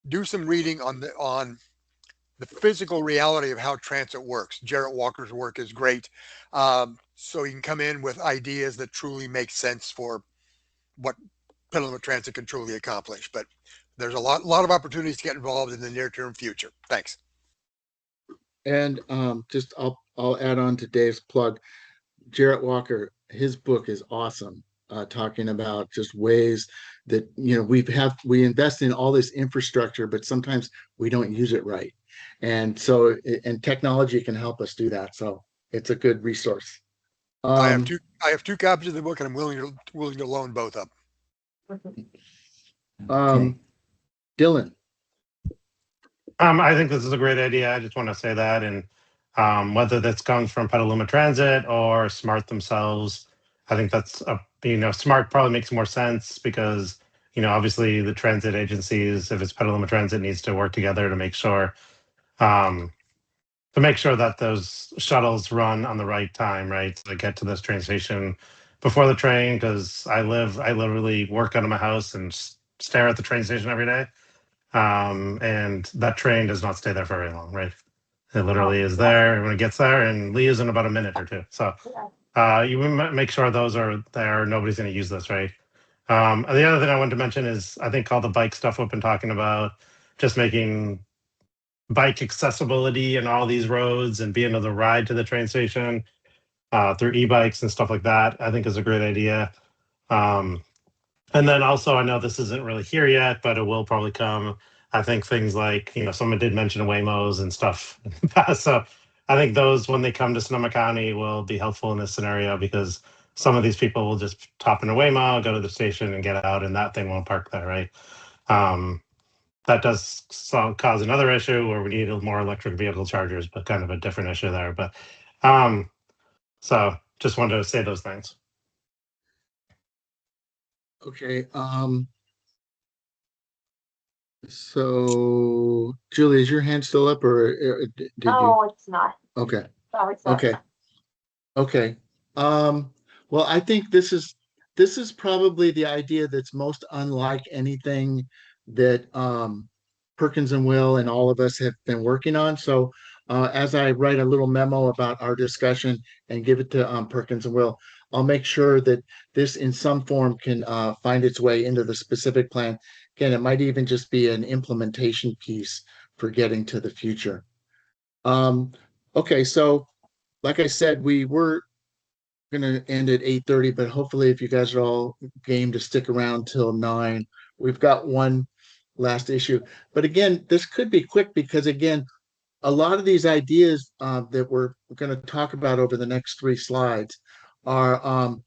do some reading on the physical reality of how transit works. Jarrett Walker's work is great. So you can come in with ideas that truly make sense for what Petaluma Transit can truly accomplish. But there's a lot of opportunities to get involved in the near term future. Thanks. And just I'll add on to Dave's plug. Jarrett Walker, his book is awesome. Talking about just ways that we invest in all this infrastructure, but sometimes we don't use it right, and technology can help us do that. So it's a good resource. I have two copies of the book, and I'm willing to loan both up. Dylan. I think this is a great idea. I just want to say that, and whether this comes from Petaluma Transit or SMART themselves, I think that's SMART probably makes more sense because obviously the transit agencies, if it's Petaluma Transit, needs to work together to make sure that those shuttles run on the right time, right, to get to this train station before the train. Because I literally work out of my house and stare at the train station every day. And that train does not stay there for very long, right? It literally is there when it gets there and leaves in about a minute or two. So you make sure those are there. Nobody's going to use this, right? The other thing I wanted to mention is I think all the bike stuff we've been talking about, just making bike accessibility in all these roads and being able to ride to the train station through e-bikes and stuff like that, I think is a great idea. And then also, I know this isn't really here yet, but it will probably come. I think things like, someone did mention Waymos and stuff in the past. So I think those, when they come to Sonoma County, will be helpful in this scenario because some of these people will just top in a Waymo, go to the station and get out, and that thing won't park there, right? That does cause another issue where we need more electric vehicle chargers, but kind of a different issue there. But so just wanted to say those things. Okay. So Julie, is your hand still up or did you? No, it's not. Okay. Sorry. Okay. Well, I think this is probably the idea that's most unlike anything that Perkins and Will and all of us have been working on. So as I write a little memo about our discussion and give it to Perkins and Will, I'll make sure that this in some form can find its way into the specific plan. Again, it might even just be an implementation piece for getting to the future. Okay, so like I said, we were going to end at 8:30, but hopefully if you guys are all game to stick around till 9, we've got one last issue. But again, this could be quick because again, a lot of these ideas that we're going to talk about over the next 3 slides are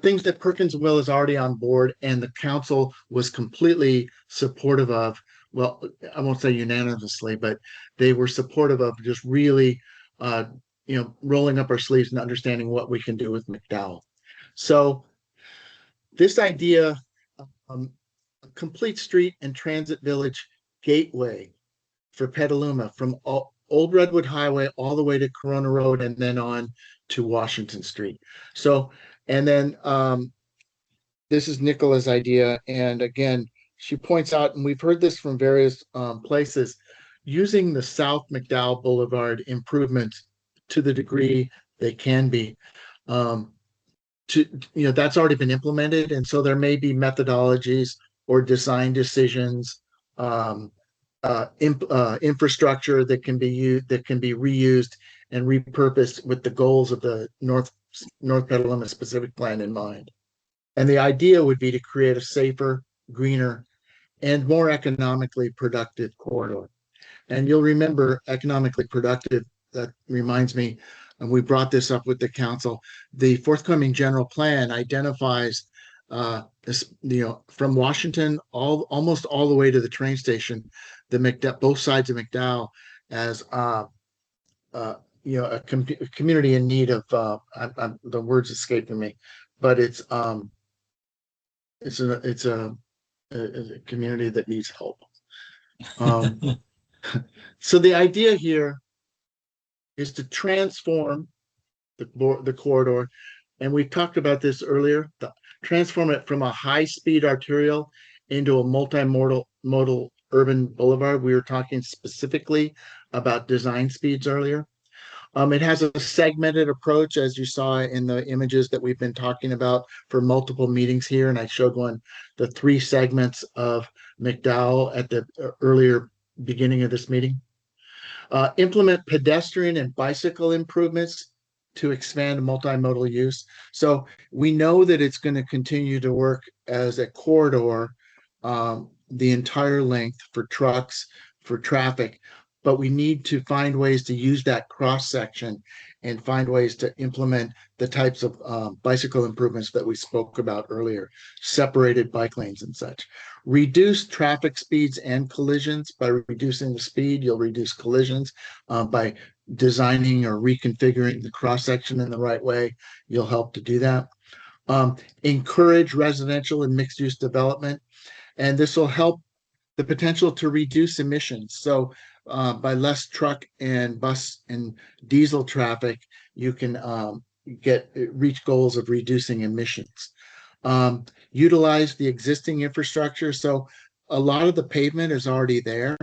things that Perkins and Will is already on board and the council was completely supportive of. Well, I won't say unanimously, but they were supportive of just really rolling up our sleeves and understanding what we can do with McDowell. So this idea, complete street and transit village gateway for Petaluma from Old Redwood Highway all the way to Corona Road and then on to Washington Street. So, and then this is Nicola's idea. And again, she points out, and we've heard this from various places, using the South McDowell Boulevard improvements to the degree they can be. That's already been implemented. And so there may be methodologies or design decisions, infrastructure that can be used, that can be reused and repurposed with the goals of the North Petaluma specific plan in mind. And the idea would be to create a safer, greener, and more economically productive corridor. And you'll remember economically productive, that reminds me, and we brought this up with the council, the forthcoming general plan identifies from Washington almost all the way to the train station, both sides of McDowell as a community in need of the words escaping me, but it's a community that needs help. So the idea here is to transform the corridor, and we talked about this earlier. Transform it from a high-speed arterial into a multimodal urban boulevard. We were talking specifically about design speeds earlier. It has a segmented approach, as you saw in the images that we've been talking about for multiple meetings here. And I showed the 3 segments of McDowell at the earlier beginning of this meeting. Implement pedestrian and bicycle improvements to expand multimodal use. So we know that it's going to continue to work as a corridor, the entire length for trucks, for traffic, but we need to find ways to use that cross section and find ways to implement the types of bicycle improvements that we spoke about earlier, separated bike lanes and such. Reduce traffic speeds and collisions. By reducing the speed, you'll reduce collisions. By designing or reconfiguring the cross section in the right way, you'll help to do that. Encourage residential and mixed use development, and this will help the potential to reduce emissions. So by less truck and bus and diesel traffic, you can reach goals of reducing emissions. Utilize the existing infrastructure. So a lot of the pavement is already there.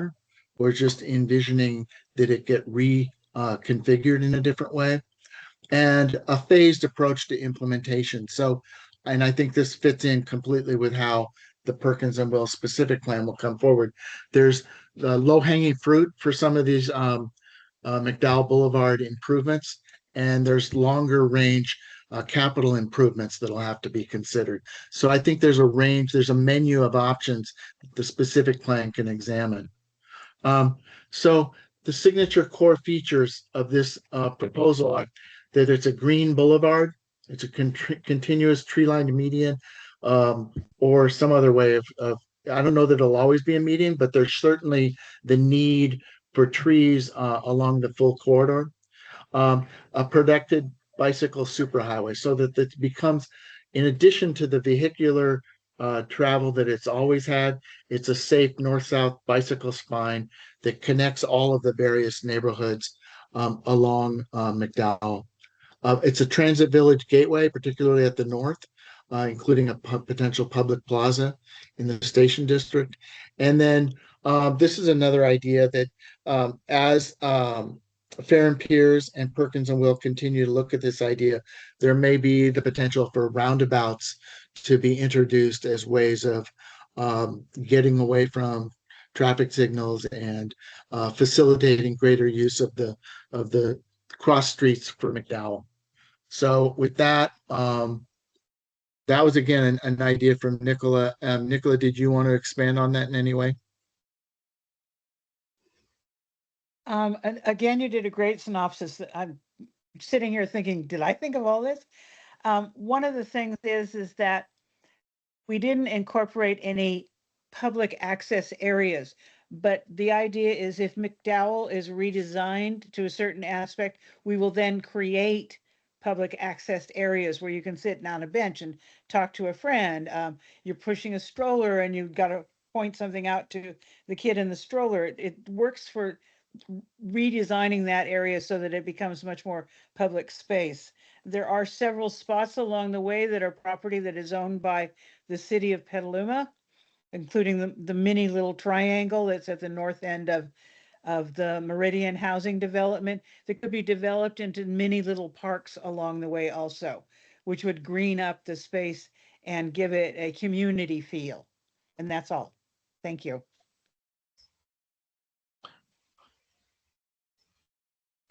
We're just envisioning that it get reconfigured in a different way, and a phased approach to implementation. So, and I think this fits in completely with how the Perkins and Will specific plan will come forward. There's the low-hanging fruit for some of these McDowell Boulevard improvements, and there's longer range capital improvements that'll have to be considered. So I think there's a range, there's a menu of options that the specific plan can examine. So the signature core features of this proposal are that it's a green boulevard, it's a continuous tree-lined median, or some other way of I don't know that it'll always be a median, but there's certainly the need for trees along the full corridor. A protected bicycle superhighway, so that it becomes, in addition to the vehicular travel that it's always had, it's a safe north-south bicycle spine that connects all of the various neighborhoods along McDowell. It's a transit village gateway, particularly at the north, including a potential public plaza in the station district. And then this is another idea that as Fair and Piers and Perkins and Will continue to look at this idea, there may be the potential for roundabouts to be introduced as ways of getting away from traffic signals and facilitating greater use of the cross streets for McDowell. So with that, that was again an idea from Nicola. Nicola, did you want to expand on that in any way? And again, you did a great synopsis. I'm sitting here thinking, did I think of all this? One of the things is that we didn't incorporate any public access areas, but the idea is if McDowell is redesigned to a certain aspect, we will then create public access areas where you can sit on a bench and talk to a friend. You're pushing a stroller and you've got to point something out to the kid in the stroller. It works for redesigning that area so that it becomes much more public space. There are several spots along the way that are property that is owned by the city of Petaluma, including the mini little triangle that's at the north end of the Meridian housing development that could be developed into mini little parks along the way also, which would green up the space and give it a community feel. And that's all. Thank you.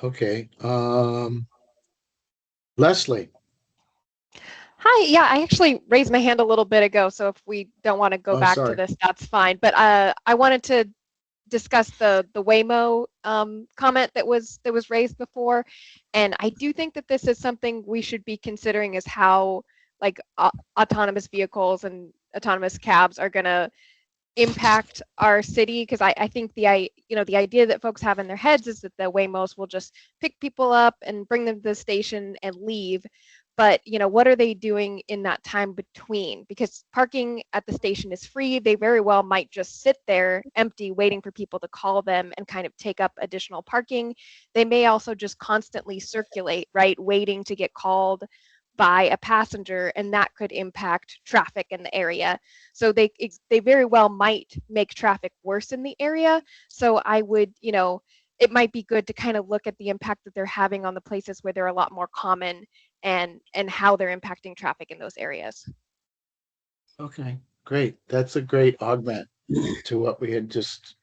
Okay. Leslie. Hi, yeah, I actually raised my hand a little bit ago, so if we don't want to go back to this, that's fine. But I wanted to discuss the Waymo comment that was raised before, and I do think that this is something we should be considering, is how like autonomous vehicles and autonomous cabs are going to impact our city, because I think the idea that folks have in their heads is that the Waymos will just pick people up and bring them to the station and leave. But what are they doing in that time between? Because parking at the station is free. They very well might just sit there empty, waiting for people to call them and kind of take up additional parking. They may also just constantly circulate, right, waiting to get called by a passenger, and that could impact traffic in the area. So they very well might make traffic worse in the area. So I would, it might be good to kind of look at the impact that they're having on the places where they're a lot more common, and how they're impacting traffic in those areas. Okay, great. That's a great augment to what we had just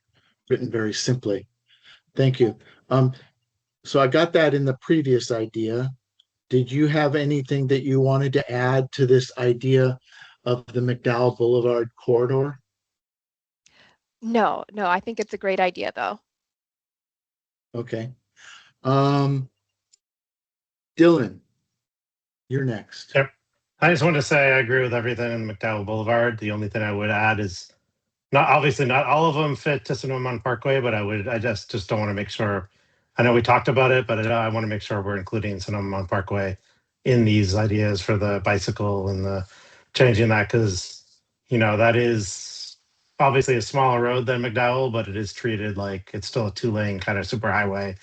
written very simply. Thank you. So I got that in the previous idea. Did you have anything that you wanted to add to this idea of the McDowell Boulevard corridor? No, I think it's a great idea though. Okay. Dylan, you're next. Yep. I just want to say I agree with everything in McDowell Boulevard. The only thing I would add is not all of them fit to Sonoma Parkway, but I just don't want to make sure. I know we talked about it, but I want to make sure we're including Sonoma Parkway in these ideas for the bicycle and the changing that, because that is obviously a smaller road than McDowell, but it is treated like it's still a 2-lane kind of super highway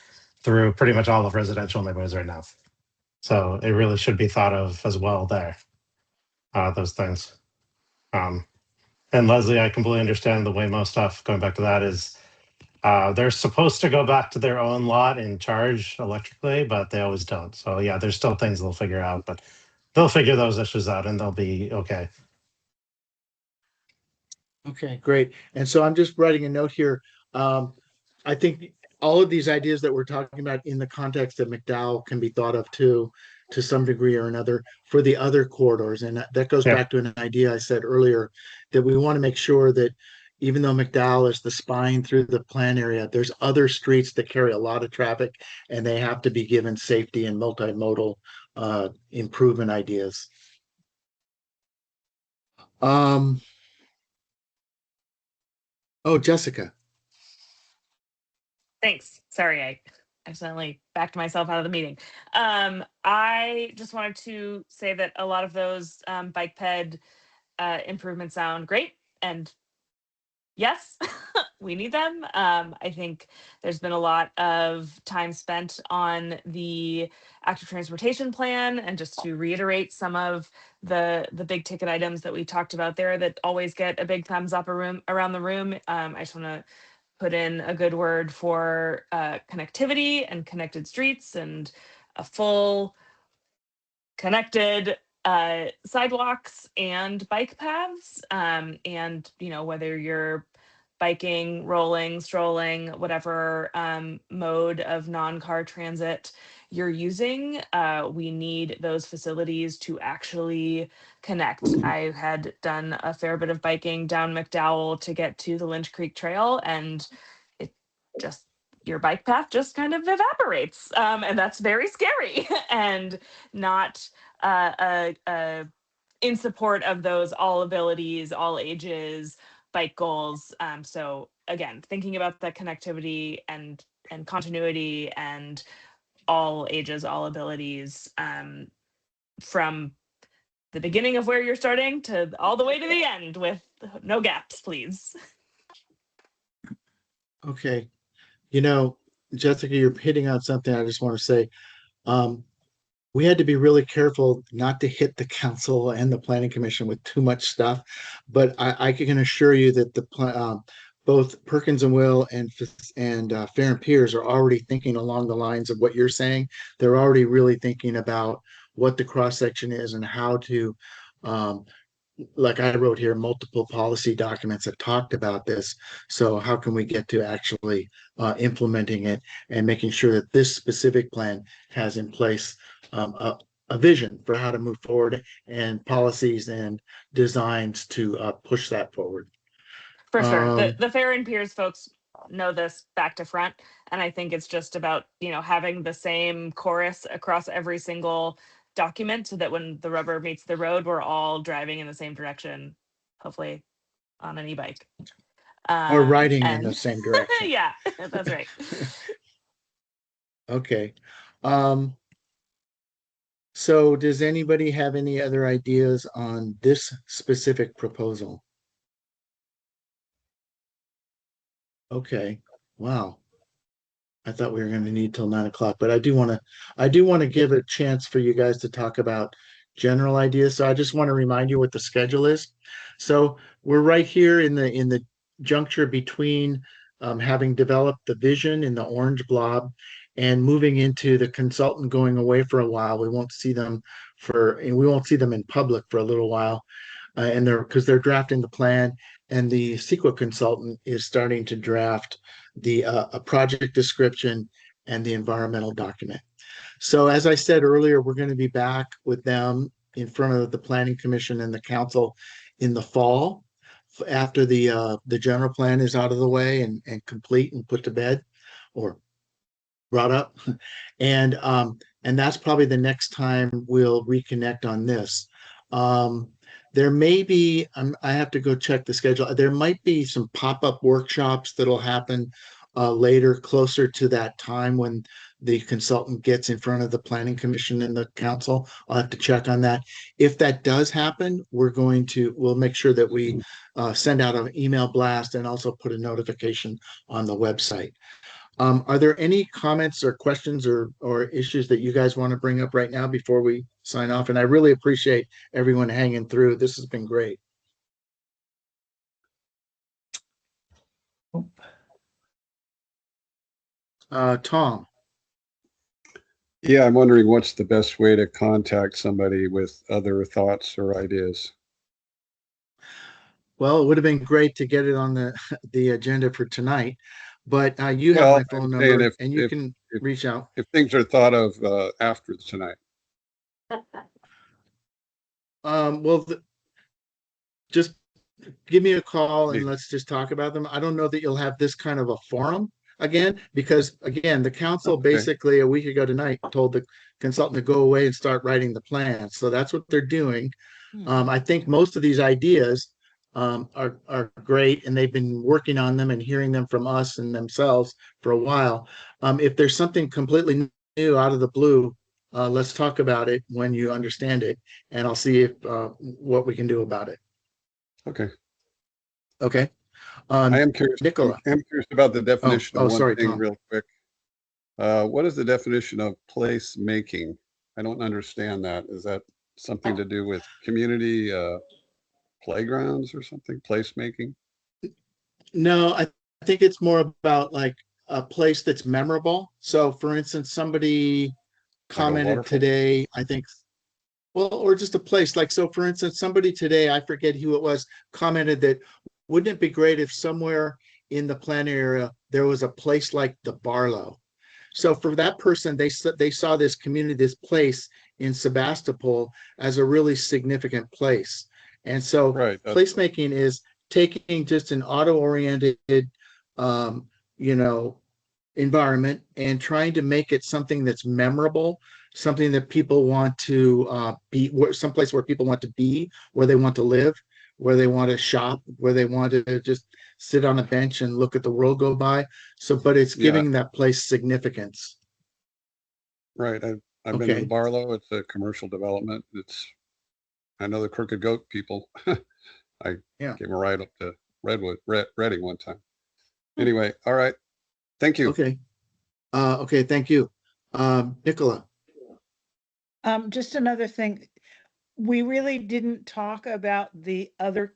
through pretty much all of residential neighborhoods right now. So it really should be thought of as well there, those things. And Leslie, I completely understand the Waymo stuff. Going back to that is they're supposed to go back to their own lot and charge electrically, but they always don't. So yeah, there's still things they'll figure out, but they'll figure those issues out and they'll be okay. Okay, great. And so I'm just writing a note here. I think all of these ideas that we're talking about in the context of McDowell can be thought of too, to some degree or another, for the other corridors. And that goes back to an idea I said earlier, that we want to make sure that even though McDowell is the spine through the plan area, there's other streets that carry a lot of traffic, and they have to be given safety and multimodal improvement ideas. Oh, Jessica. Thanks. Sorry, I accidentally backed myself out of the meeting. I just wanted to say that a lot of those bike ped improvements sound great, and yes, we need them. I think there's been a lot of time spent on the active transportation plan, and just to reiterate some of the big ticket items that we talked about there that always get a big thumbs up around the room. I just want to put in a good word for connectivity and connected streets and a full connected sidewalks and bike paths. And, whether you're biking, rolling, strolling, whatever mode of non-car transit you're using, we need those facilities to actually connect. I had done a fair bit of biking down McDowell to get to the Lynch Creek Trail, and your bike path just kind of evaporates. And that's very scary and not in support of those all abilities, all ages bike goals. So again, thinking about the connectivity and continuity and all ages, all abilities, from the beginning of where you're starting to all the way to the end with no gaps, please. Okay. Jessica, you're hitting on something I just want to say. We had to be really careful not to hit the council and the planning commission with too much stuff, but I can assure you that both Perkins and Will and Fair and Piers are already thinking along the lines of what you're saying. They're already really thinking about what the cross section is and how to, like I wrote here, multiple policy documents that talked about this. So how can we get to actually implementing it and making sure that this specific plan has in place a vision for how to move forward and policies and designs to push that forward. For sure. The Fair and Piers folks know this back to front. And I think it's just about, having the same chorus across every single document so that when the rubber meets the road, we're all driving in the same direction, hopefully on an e-bike. Or riding in the same direction. Yeah, that's right. Okay. So does anybody have any other ideas on this specific proposal? Okay. Wow. I thought we were going to need till 9 o'clock, but I do want to give a chance for you guys to talk about general ideas. So I just want to remind you what the schedule is. So we're right here in the juncture between having developed the vision in the orange blob and moving into the consultant going away for a while. We won't see them in public for a little while. And because they're drafting the plan, and the CEQA consultant is starting to draft the a project description and the environmental document. So as I said earlier, we're going to be back with them in front of the Planning Commission and the council in the fall after the general plan is out of the way and complete and put to bed or brought up. And that's probably the next time we'll reconnect on this. There may be, I have to go check the schedule. There might be some pop-up workshops that'll happen later, closer to that time when the consultant gets in front of the Planning Commission and the council. I'll have to check on that. If that does happen, we'll make sure that we send out an email blast and also put a notification on the website. Are there any comments or questions or issues that you guys want to bring up right now before we sign off? And I really appreciate everyone hanging through. This has been great. Tom. Yeah, I'm wondering what's the best way to contact somebody with other thoughts or ideas? Well, it would have been great to get it on the agenda for tonight, but you have my phone number and you can reach out. If things are thought of after tonight. Well, just give me a call and let's just talk about them. I don't know that you'll have this kind of a forum again, because again, the council basically a week ago tonight told the consultant to go away and start writing the plan. So that's what they're doing. I think most of these ideas are great, and they've been working on them and hearing them from us and themselves for a while. If there's something completely new out of the blue, let's talk about it when you understand it, and I'll see if what we can do about it. Okay. Okay. I am curious, Nicola. I'm curious about the definition of one sorry, thing Tom. real quick. What is the definition of place making? I don't understand that. Is that something to do with community playgrounds or something? Place making? No, I think it's more about like a place that's memorable. So for instance, somebody commented waterfall? today, I think, well, or just a place like, so for instance, somebody today, I forget who it was, commented that wouldn't it be great if somewhere in the plan area there was a place like the Barlow? So for that person, they saw this community, this place in Sebastopol as a really significant place. And so placemaking is taking just an auto-oriented, environment and trying to make it something that's memorable, something that people want to be, someplace where people want to be, where they want to live, where they want to shop, where they want to just sit on a bench and look at the world go by. So, but it's giving that place significance. Right. I've been to Barlow. It's a commercial development. I know the Crooked Goat people. I came a ride up to Reading one time. Anyway, all right. Thank you. Okay. Okay, thank you. Nicola. Just another thing. We really didn't talk about the other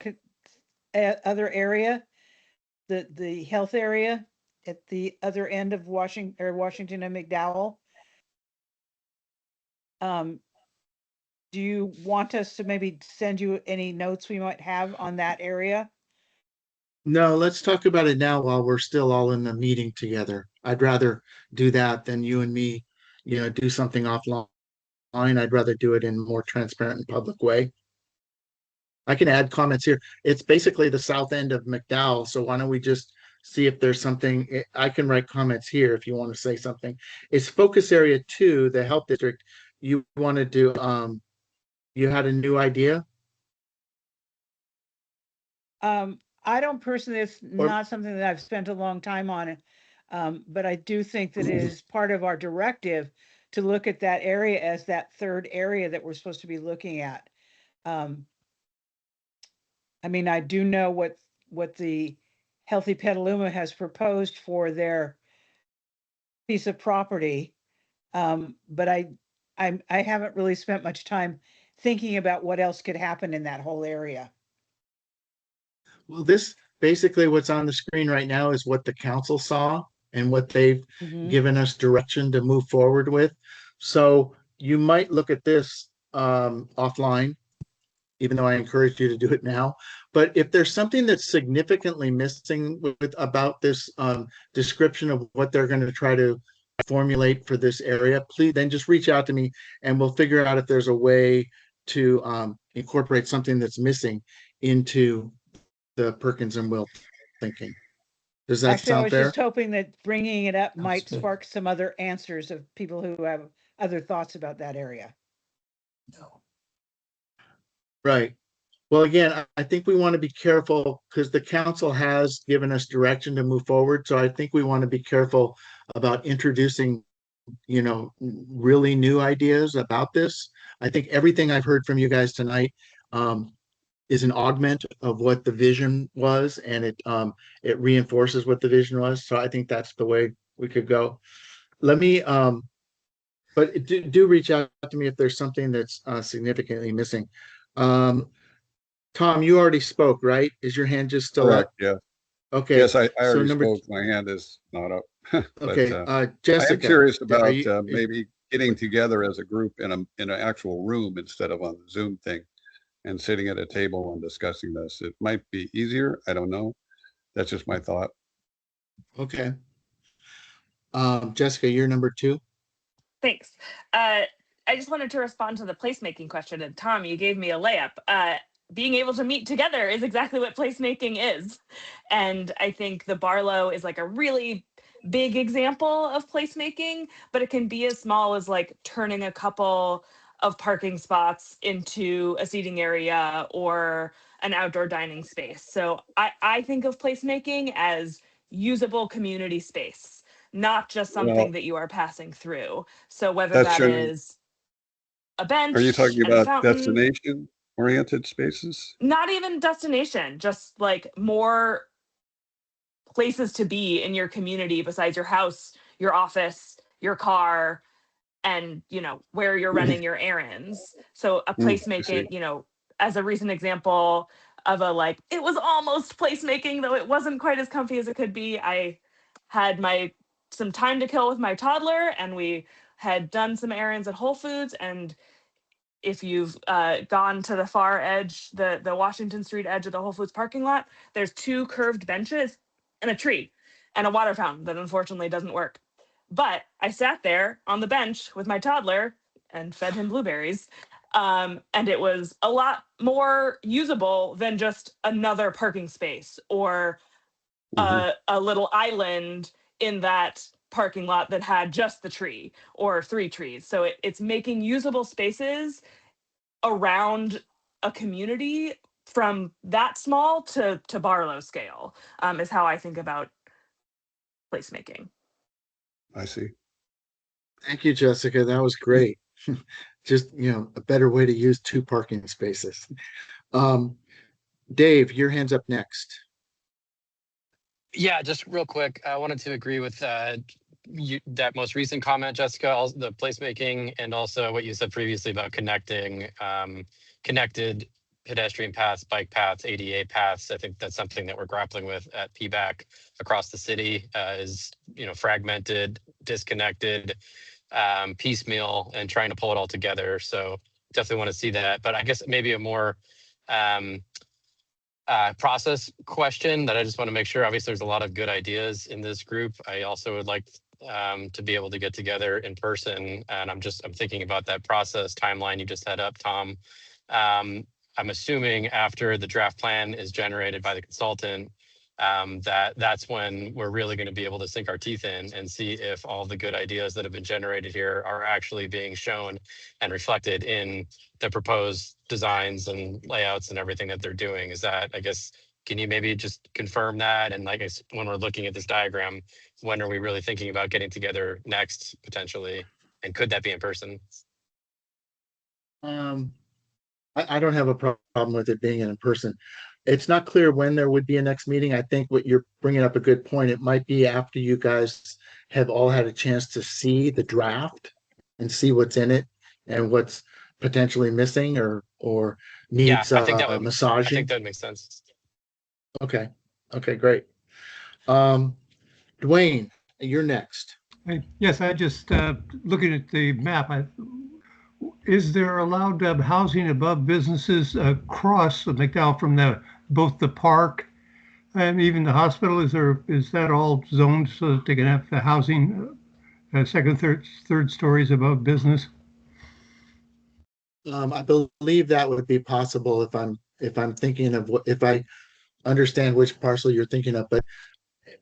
area, the health area at the other end of Washington and McDowell. Do you want us to maybe send you any notes we might have on that area? No, let's talk about it now while we're still all in the meeting together. I'd rather do that than you and me, do something offline. I'd rather do it in a more transparent and public way. I can add comments here. It's basically the south end of McDowell. So why don't we just see if there's something, I can write comments here if you want to say something. It's focus area 2, the health district. You wanted to, you had a new idea? I don't personally, it's not something that I've spent a long time on, but I do think that it is part of our directive to look at that area as that third area that we're supposed to be looking at. I mean, I do know what the Healthy Petaluma has proposed for their piece of property, but I haven't really spent much time thinking about what else could happen in that whole area. Well, this basically what's on the screen right now is what the council saw and what they've given us direction to move forward with. So you might look at this offline, even though I encourage you to do it now. But if there's something that's significantly missing about this description of what they're going to try to formulate for this area, please then just reach out to me and we'll figure out if there's a way to incorporate something that's missing into the Perkins and Will thinking. Does that Actually, I sound was fair? just hoping that bringing it up might good. spark some other answers of people who have other thoughts about that area. Right. Well, again, I think we want to be careful because the council has given us direction to move forward. So I think we want to be careful about introducing, you know, really new ideas about this. I think everything I've heard from you guys tonight is an augment of what the vision was, and it reinforces what the vision was. So I think that's the way we could go. Let me, but do reach out to me if there's something that's significantly missing. Tom, you already spoke, right? Is your hand just still Correct, up? yeah. Okay. Yes, I so already number spoke. My hand is not up. But, okay, I Jessica. am curious about are you- maybe getting together as a group in an actual room instead of on the Zoom thing and sitting at a table and discussing this. It might be easier. I don't know. That's just my thought. Okay. Jessica, you're number 2. Thanks. I just wanted to respond to the placemaking question. And Tom, you gave me a layup. Being able to meet together is exactly what placemaking is. And I think the Barlow is like a really big example of placemaking, but it can be as small as like turning a couple of parking spots into a seating area or an outdoor dining space. So I think of placemaking as usable community space, not just something Well, that you are passing through. So whether that's that showing. is a bench Are you talking and a about fountain, destination-oriented spaces? not even destination, just like more places to be in your community besides your house, your office, your car, and you know where you're running your errands. So a I see. placemaking, you know, as a recent example of a like it was almost placemaking, though it wasn't quite as comfy as it could be. I had some time to kill with my toddler, and we had done some errands at Whole Foods. And if you've gone to the far edge, the Washington Street edge of the Whole Foods parking lot, there's 2 curved benches and a tree and a water fountain that unfortunately doesn't work. But I sat there on the bench with my toddler and fed him blueberries. And it was a lot more usable than just another parking space or a little island in that parking lot that had just the tree or 3 trees. So it's making usable spaces around a community from that small to Barlow scale is how I think about placemaking. I see. Thank you, Jessica. That was great. Just, you know, a better way to use 2 parking spaces. Dave, your hand's up next. Yeah, just real quick, I wanted to agree with that most recent comment, Jessica, also the placemaking, and also what you said previously about connecting connected pedestrian paths, bike paths, ADA paths. I think that's something that we're grappling with at PBAC across the city, is, you know, fragmented, disconnected, piecemeal, and trying to pull it all together. So definitely want to see that. But I guess maybe a more process question that I just want to make sure. Obviously, there's a lot of good ideas in this group. I also would like to be able to get together in person, and I'm thinking about that process timeline you just had up, Tom. I'm assuming after the draft plan is generated by the consultant, that's when we're really going to be able to sink our teeth in and see if all the good ideas that have been generated here are actually being shown and reflected in the proposed designs and layouts and everything that they're doing. Is that, I guess, can you maybe just confirm that? And like, when we're looking at this diagram, when are we really thinking about getting together next potentially? And could that be in person? I don't have a problem with it being in person. It's not clear when there would be a next meeting. I think what you're bringing up a good point. It might be after you guys have all had a chance to see the draft and see what's in it and what's potentially missing or Yeah, needs I think that would, I massaging? think that would make sense. Okay. Okay, great. Dwayne, you're next. Yes, I just looking at the map. Is there allowed housing above businesses across the McDowell from both the park and even the hospital? Is that all zoned so that they can have the housing second, third stories above business? I believe that would be possible if I'm thinking of if I understand which parcel you're thinking of. But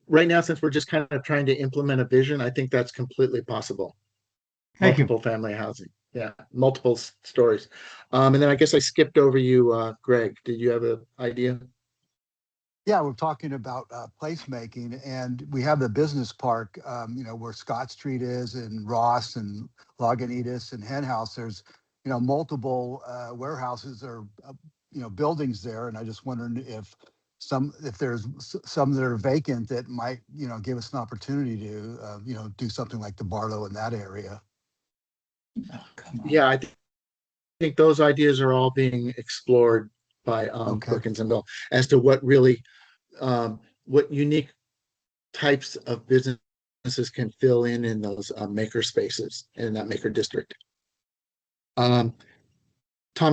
right now, since we're just kind of trying to implement a vision, I think that's completely possible. Thank you. Multiple family housing. Yeah, multiple stories. And then I guess I skipped over you, Greg. Did you have an idea? Yeah, we're talking about placemaking, and we have the business park, where Scott Street is, and Ross and Lagunitas and Hen House. There's, multiple warehouses or, buildings there, and I just wondered if there's some that are vacant that might, give us an opportunity to, do something like the Barlow in that area. Oh, come on. Yeah, I think those ideas are all being explored by Okay. Perkins and Will as to what really what unique types of businesses can fill in those maker spaces in that maker district. Tom,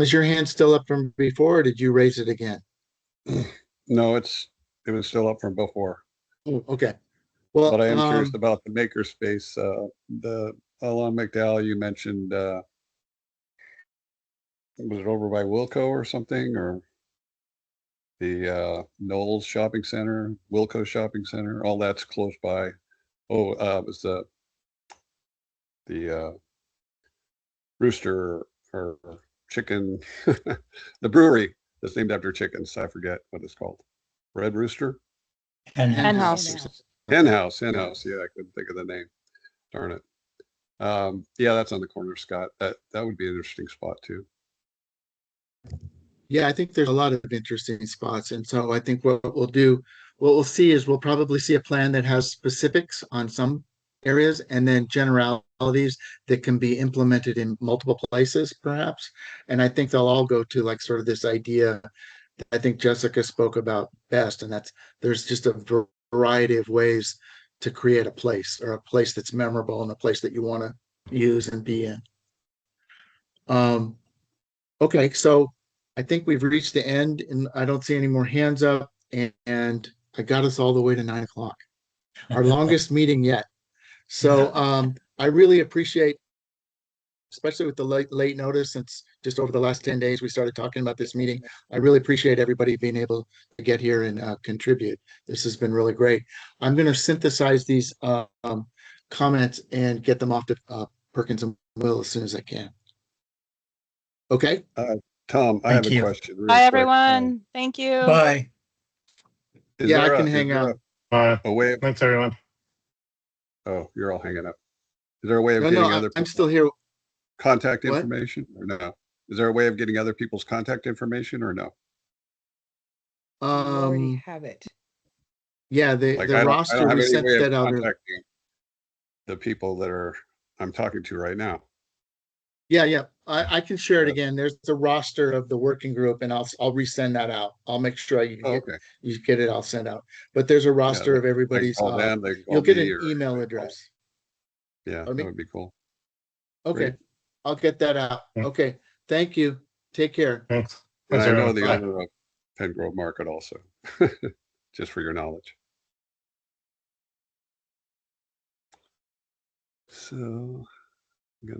is your hand still up from before, or did you raise it again? No, it was still up from before. Oh, okay. Well, But I am curious about the makerspace. Along McDowell, you mentioned, was it over by Wilco or something, or the Knowles Shopping Center, Wilco Shopping Center? All that's close by. Oh, it was the Rooster or Chicken, the brewery that's named after chickens. I forget what it's called. Red Rooster? And Hen House. Hen House. Yeah, I couldn't think of the name. Darn it. Yeah, that's on the corner, Scott. That would be an interesting spot too. yeah, I think there's a lot of interesting spots. And so I think what we'll see is we'll probably see a plan that has specifics on some areas and then generalities that can be implemented in multiple places, perhaps. And I think they'll all go to like sort of this idea that I think Jessica spoke about best. And there's just a variety of ways to create a place, or a place that's memorable and a place that you want to use and be in. Okay, so I think we've reached the end, and I don't see any more hands up, and I got us all the way to 9 o'clock, our longest meeting yet. So I really appreciate, especially with the late notice, since just over the last 10 days we started talking about this meeting. I really appreciate everybody being able to get here and contribute. This has been really great. I'm going to synthesize these comments and get them off to Perkins and Will as soon as I can. Okay. Tom, I have a you. question. real Bye, quick. everyone. Thank you. Bye. Is Yeah, I there can is hang there out. A way of, Thanks, everyone. oh, you're all hanging up. Is there a way of No, getting no, other I'm people's still here. contact What? information or no? Is there a way of getting other people's contact information or no? You already Um, have it. yeah, the Like the I roster, don't have we any sent way of that out. contacting the people that I'm talking to right now. Yeah. I can share it Yeah. again. There's the roster of the working group, and I'll resend that out. I'll make sure you Oh, get okay. you get it. I'll send out. But there's a roster of They can everybody's. call them, they can call You'll get me, an or email they can call- address. Yeah, Pardon that me? would be cool. Okay, Great. I'll get that out. Yeah. Okay, thank you. Take care. Thanks. And Thanks, I know everyone. the Bye. owner of Penn Grove Market also, just for your knowledge. So